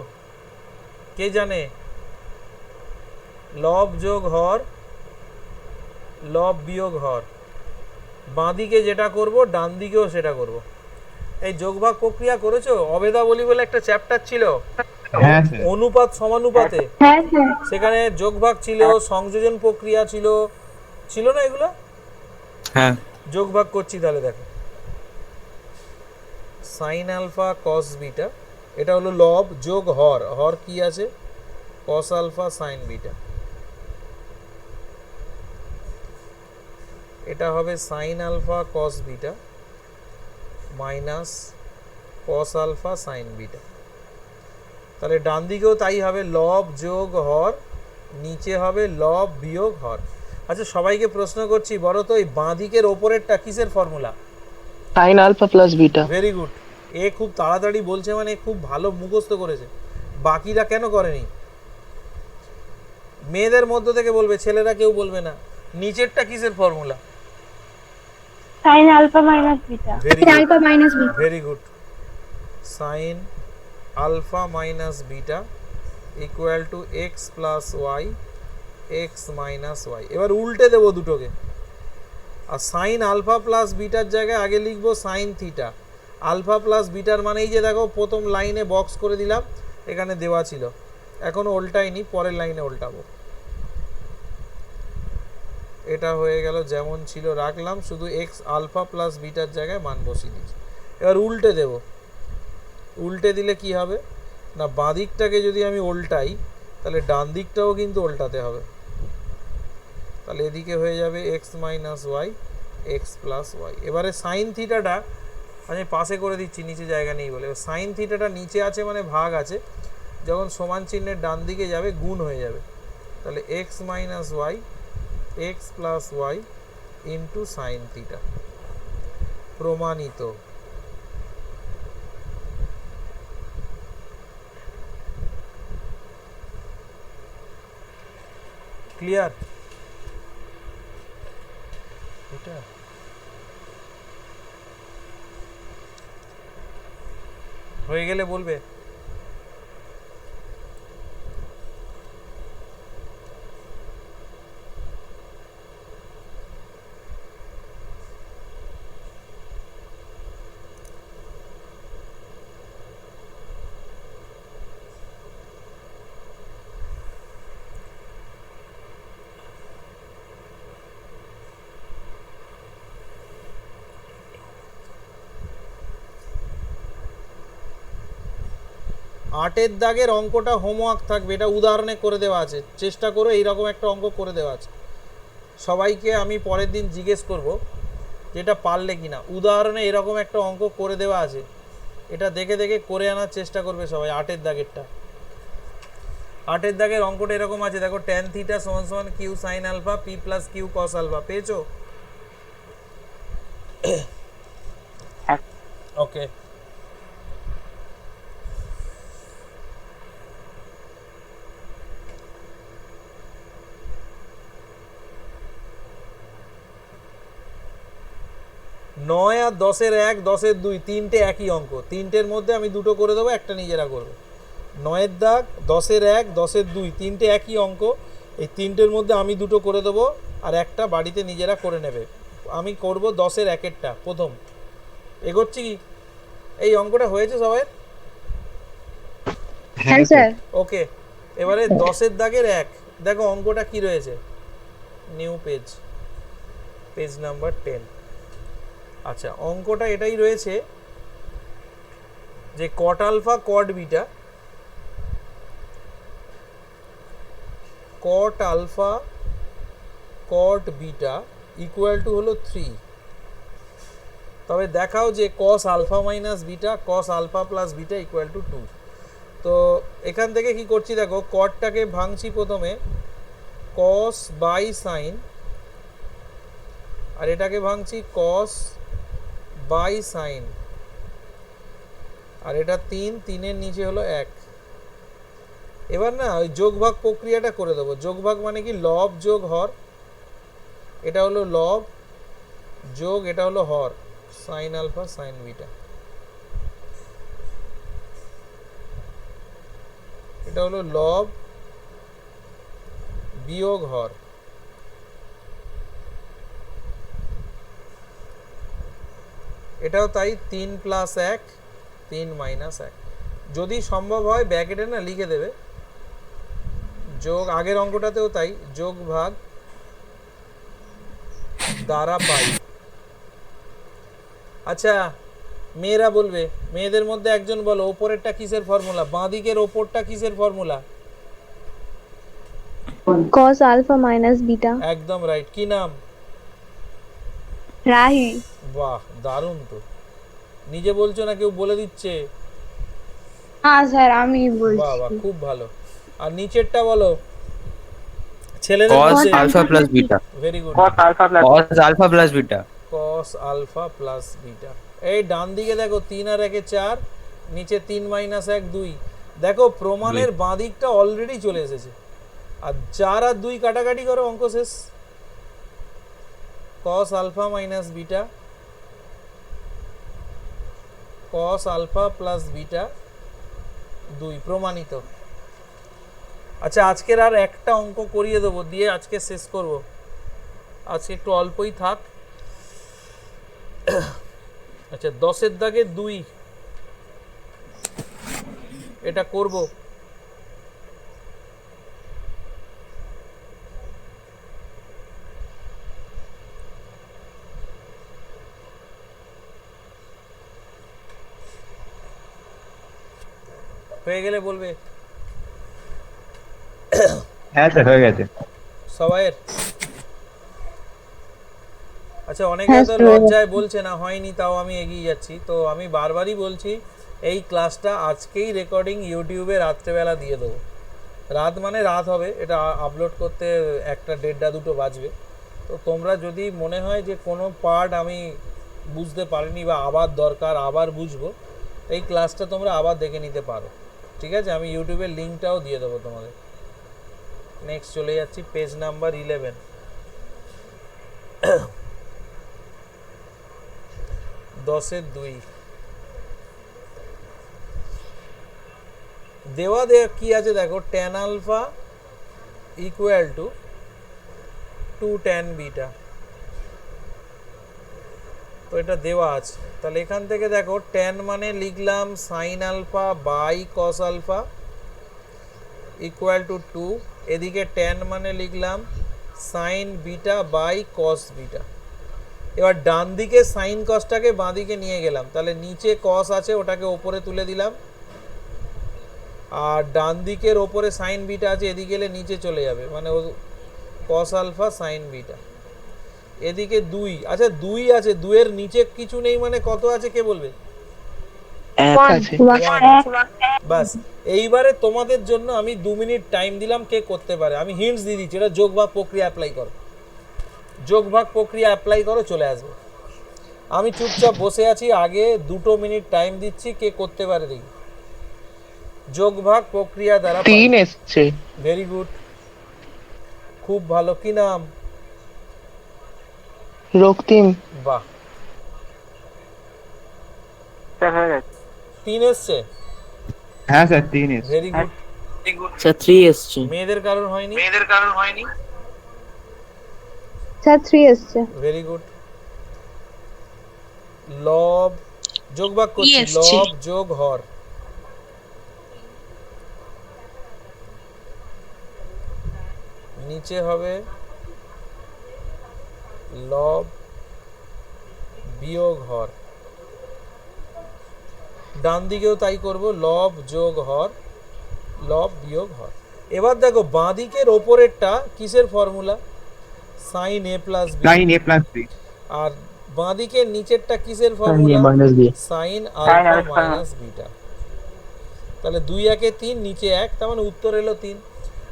কে জানে? লব যোগ হর, লব বিয়োগ হর, বাঁ দিকে যেটা করব ডান দিকেও সেটা করব। এই যোগ ভাগ প্রক্রিয়া করেছো? অবেদাবলী বলে একটা চ্যাপ্টার ছিল, হ্যাঁ স্যার। অনুপাত সমানুপাতে, হ্যাঁ স্যার। সেখানে যোগ ভাগ ছিল, সংযোজন প্রক্রিয়া ছিল, ছিল না এগুলো? হ্যাঁ। যোগ ভাগ করছি তাহলে দেখো, সাইন আলফা কস বিটা, এটা হলো লব যোগ হর, হর কি আছে কস আলফা সাইন বিটা, এটা হবে sine alpha cos beta minus cos alpha sine beta. তাহলে ডান দিকেও তাই হবে, লব যোগ হর, নিচে হবে লব বিয়োগ হর। আচ্ছা সবাইকে প্রশ্ন করছি, বলো তো এই বাঁ দিকের ওপরেরটা কিসের formula? Sine alpha plus beta. Very good, এ খুব তাড়াতাড়ি বলছে মানে খুব ভালো মুখস্থ করেছে, বাকিরা কেন করেনি? মেয়েদের মধ্য থেকে বলবে, ছেলেরা কেউ বলবে না। নিচেরটা কিসের formula? Sine alpha minus beta. Alpha minus beta. Very good, sine alpha minus beta equal to x plus y x minus y. এবার উল্টে দেবো দুটোকে, আর সাইন আলফা প্লাস বিটার জায়গায় আগে লিখবো সাইন থিটা। আলফা প্লাস বিটার মানে এই যে দেখো প্রথম লাইনে বক্স করে দিলাম, এখানে দেওয়া ছিল, এখনো উল্টাইনি, পরের লাইনে উল্টাবো। এটা হয়ে গেল যেমন ছিল রাখলাম, শুধু এক্স আলফা প্লাস বিটার জায়গায় মান বসিয়ে দিচ্ছি। এবার উল্টে দেব, উল্টে দিলে কি হবে না, বাঁ দিকটাকে যদি আমি উল্টাই তাহলে ডান দিকটাও কিন্তু উল্টাতে হবে, তাহলে এদিকে হয়ে যাবে x minus y x plus y. এবারে সাইন থিটাটা আমি পাশে করে দিচ্ছি, নিচে জায়গা নেই বলে, সাইন থিটাটা নিচে আছে মানে ভাগ আছে, যখন সমান চিহ্নের ডান দিকে যাবে গুণ হয়ে যাবে, তাহলে x minus y x plus y into sine theta. প্রমাণিত। ক্লিয়ার? এটা হয়ে গেলে বলবে। আটের দাগের অঙ্কটা হোমওয়ার্ক থাকবে, এটা উদাহরণে করে দেওয়া আছে, চেষ্টা করো এইরকম একটা অঙ্ক করে দেওয়া আছে। সবাইকে আমি পরের দিন জিজ্ঞেস করব যেটা পারলে কিনা, উদাহরণে এরকম একটা অঙ্ক করে দেওয়া আছে, এটা দেখে দেখে করে আনার চেষ্টা করবে সবাই। আটের দাগেরটা, আটের দাগের অঙ্কটা এরকম আছে দেখো, ট্যান থিটা সমান সমান q sine alpha p plus q cos alpha. পেয়েছো? ওকে, 9 আর 10-এর 1, 10-এর 2 তিনটে একই অঙ্ক, তিনটের মধ্যে আমি দুটো করে দেবো, একটা নিজেরা করবে। 9-এর দাগ, 10-এর 1, 10-এর 2 তিনটে একই অঙ্ক, এই তিনটের মধ্যে আমি দুটো করে দেবো আর একটা বাড়িতে নিজেরা করে নেবে। আমি করব 10-এর 1-এরটা প্রথম। এগোচ্ছি কি? এই অঙ্কটা হয়েছে সবাই? হ্যাঁ স্যার। ওকে, এবারে 10-এর দাগের 1, দেখো অঙ্কটা কি রয়েছে। New page, page number 10। আচ্ছা, অঙ্কটা এটাই রয়েছে যে cot alpha cot beta, cot alpha cot beta equal to হলো 3। তবে দেখাও যে cos alpha minus beta cos alpha plus beta equal to 2। তো এখান থেকে কি করছি দেখো, কটটাকে ভাঙছি প্রথমে কস বাই সাইন, আর এটাকে ভাঙছি কস বাই সাইন, আর এটা 3, 3-এর নিচে হলো 1। এবার না ওই যোগ ভাগ প্রক্রিয়াটা করে দেবো। যোগ ভাগ মানে কি, লব যোগ হর, এটা হলো লব যোগ এটা হলো হর, সাইন আলফা সাইন বিটা, এটা হলো লব বিয়োগ হর। এটাও তাই, 3 প্লাস 1, 3 মাইনাস 1। যদি সম্ভব হয় ব্র্যাকেটে না লিখে দেবে যোগ, আগের অঙ্কটাতেও তাই, যোগ ভাগ দ্বারা পাই। আচ্ছা, মেয়েরা বলবে, মেয়েদের মধ্যে একজন বলো ওপরেরটা কিসের ফর্মুলা, বাঁ দিকের ওপরটা কিসের formula? cos alpha minus beta। একদম রাইট। কি নাম? রাহি। বাহ, দারুণ তো। নিজে বলছো না কেউ বলে দিচ্ছে? হ্যাঁ স্যার আমি বলছি। বাহ বাহ, খুব ভালো। আর নিচেরটা বলো ছেলেদের cos মধ্যে। alpha plus beta, very good, cos alpha plus beta, cos alpha plus beta. এই ডান দিকে দেখো 3 আর 1 4, নিচে 3 মাইনাস 1 2। দেখো প্রমাণের বাঁ দিকটা অলরেডি চলে এসেছে, আর 4 আর 2 কাটাকাটি করো, অঙ্ক শেষ। cos alpha minus beta, cos alpha plus beta 2 প্রমাণিত। আচ্ছা, আজকের আর একটা অঙ্ক করিয়ে দেবো, দিয়ে আজকে শেষ করব। আজকে একটু অল্পই থাক। আচ্ছা, 10-এর দাগে 2, এটা করব। হয়ে গেলে বলবে। হ্যাঁ স্যার, হয়ে গেছে সবাইয়ের? আচ্ছা, অনেকে তো লজ্জায় বলছে না হয়নি, তাও আমি এগিয়ে যাচ্ছি। তো আমি বারবারই বলছি, এই ক্লাসটা আজকেই রেকর্ডিং ইউটিউবে রাত্রেবেলা দিয়ে দেবো। রাত মানে রাত হবে, এটা আপলোড করতে 1টা 1:30 2টো বাজবে। তো তোমরা যদি মনে হয় যে কোনো পার্ট আমি বুঝতে পারিনি বা আবার দরকার, আবার বুঝবো, এই ক্লাসটা তোমরা আবার দেখে নিতে পারো। ঠিক আছে, আমি ইউটিউবের লিঙ্কটাও দিয়ে দেবো তোমাদের। নেক্সট চলে যাচ্ছি, পেজ নাম্বার 11। 10-এর 2 দেওয়া কি আছে দেখো, tan alpha equal to 2 tan beta. তো এটা দেওয়া আছে, তাহলে এখান থেকে দেখো tan মানে লিখলাম sine alpha by cos alpha equal to 2, এদিকে tan মানে লিখলাম sine beta by cos beta. এবার ডান দিকে সাইন কসটাকে বাঁ দিকে নিয়ে গেলাম, তাহলে নিচে কস আছে ওটাকে ওপরে তুলে দিলাম, আর ডান দিকের ওপরে সাইন বিটা আছে, এদিকে গেলে নিচে চলে যাবে, মানে কস আলফা সাইন বিটা। এদিকে 2, আচ্ছা 2 আছে, 2 এর নিচে কিছু নেই, মানে কত আছে কে বলবে? 1 আছে। বাস, এইবারে তোমাদের জন্য আমি 2 মিনিট টাইম দিলাম, কে করতে পারে। আমি হিন্টস দিয়ে দিচ্ছি, এটা যোগ ভাগ প্রক্রিয়া অ্যাপ্লাই করো, যোগ ভাগ প্রক্রিয়া অ্যাপ্লাই করো, চলে আসবে। আমি চুপচাপ বসে আছি, আগে 2 মিনিট টাইম দিচ্ছি, কে করতে পারে দেখি। যোগ ভাগ প্রক্রিয়া দ্বারা 3 এসছে। ভেরি গুড, খুব ভালো। কি নাম? রক্তিম। বাহ, 3 এসছে, হ্যাঁ sir 3 S. Very good. Sir 3 এসছে। মেয়েদের কারণ হয়নি, স্যার 3 এসছে। Very good. লব যোগ ভাগ করছি, এসছে। লব যোগ হর, নিচে হবে লব বিয়োগ হর, ডান দিকেও তাই করব, লব যোগ হর, লব বিয়োগ হর। এবার দেখো বাঁ দিকের ওপরেরটা কিসের formula? Sine A plus b. sin a plus b। আর বাঁ দিকের নিচেরটা কিসের formula? Sine alpha minus beta. তাহলে 2 একে 3, নিচে 1, তার মানে উত্তর এলো 3।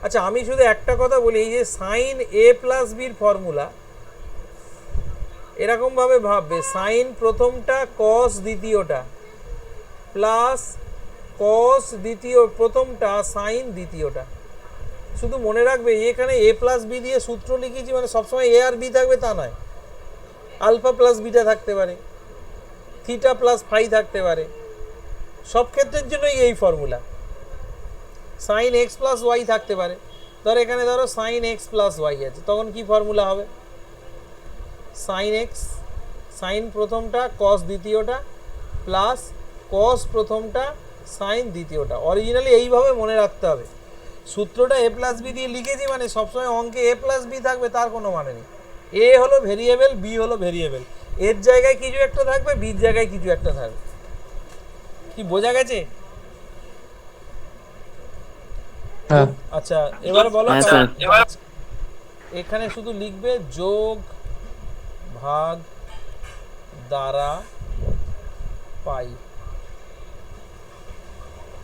আচ্ছা আমি শুধু একটা কথা বলি, এই যে সাইন এ প্লাস বির ফর্মুলা এরকম ভাবে ভাববে, সাইন প্রথমটা কস দ্বিতীয়টা প্লাস কস দ্বিতীয় প্রথমটা সাইন দ্বিতীয়টা। শুধু মনে রাখবে এখানে এ প্লাস বি দিয়ে সূত্র লিখেছি মানে সবসময় এ আর বি থাকবে তা নয়, আলফা প্লাস বিটা থাকতে পারে, থিটা প্লাস ফাই থাকতে পারে, সব ক্ষেত্রের জন্যই এই formula. Sine x plus y থাকতে পারে, ধরো এখানে ধরো সাইন এক্স প্লাস ওয়াই আছে, তখন কি ফর্মুলা হবে? সাইন এক্স, সাইন প্রথমটা কস দ্বিতীয়টা প্লাস কস প্রথমটা সাইন দ্বিতীয়টা। অরিজিনালি এইভাবে মনে রাখতে হবে, সূত্রটা এ প্লাস বি দিয়ে লিখেছি মানে সবসময় অঙ্কে এ প্লাস বি থাকবে তার কোনো মানে নেই। এ হলো ভেরিয়েবল, বি হলো ভেরিয়েবল, এর জায়গায় কিছু একটা থাকবে, বির জায়গায় কিছু একটা থাকবে। কি বোঝা গেছে? আচ্ছা এবারে বলো, হ্যাঁ, স্যার। এখানে শুধু লিখবে যোগ ভাগ দ্বারা পাই,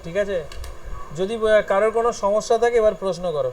ঠিক আছে? যদি কারোর কোনো সমস্যা থাকে এবার প্রশ্ন করো।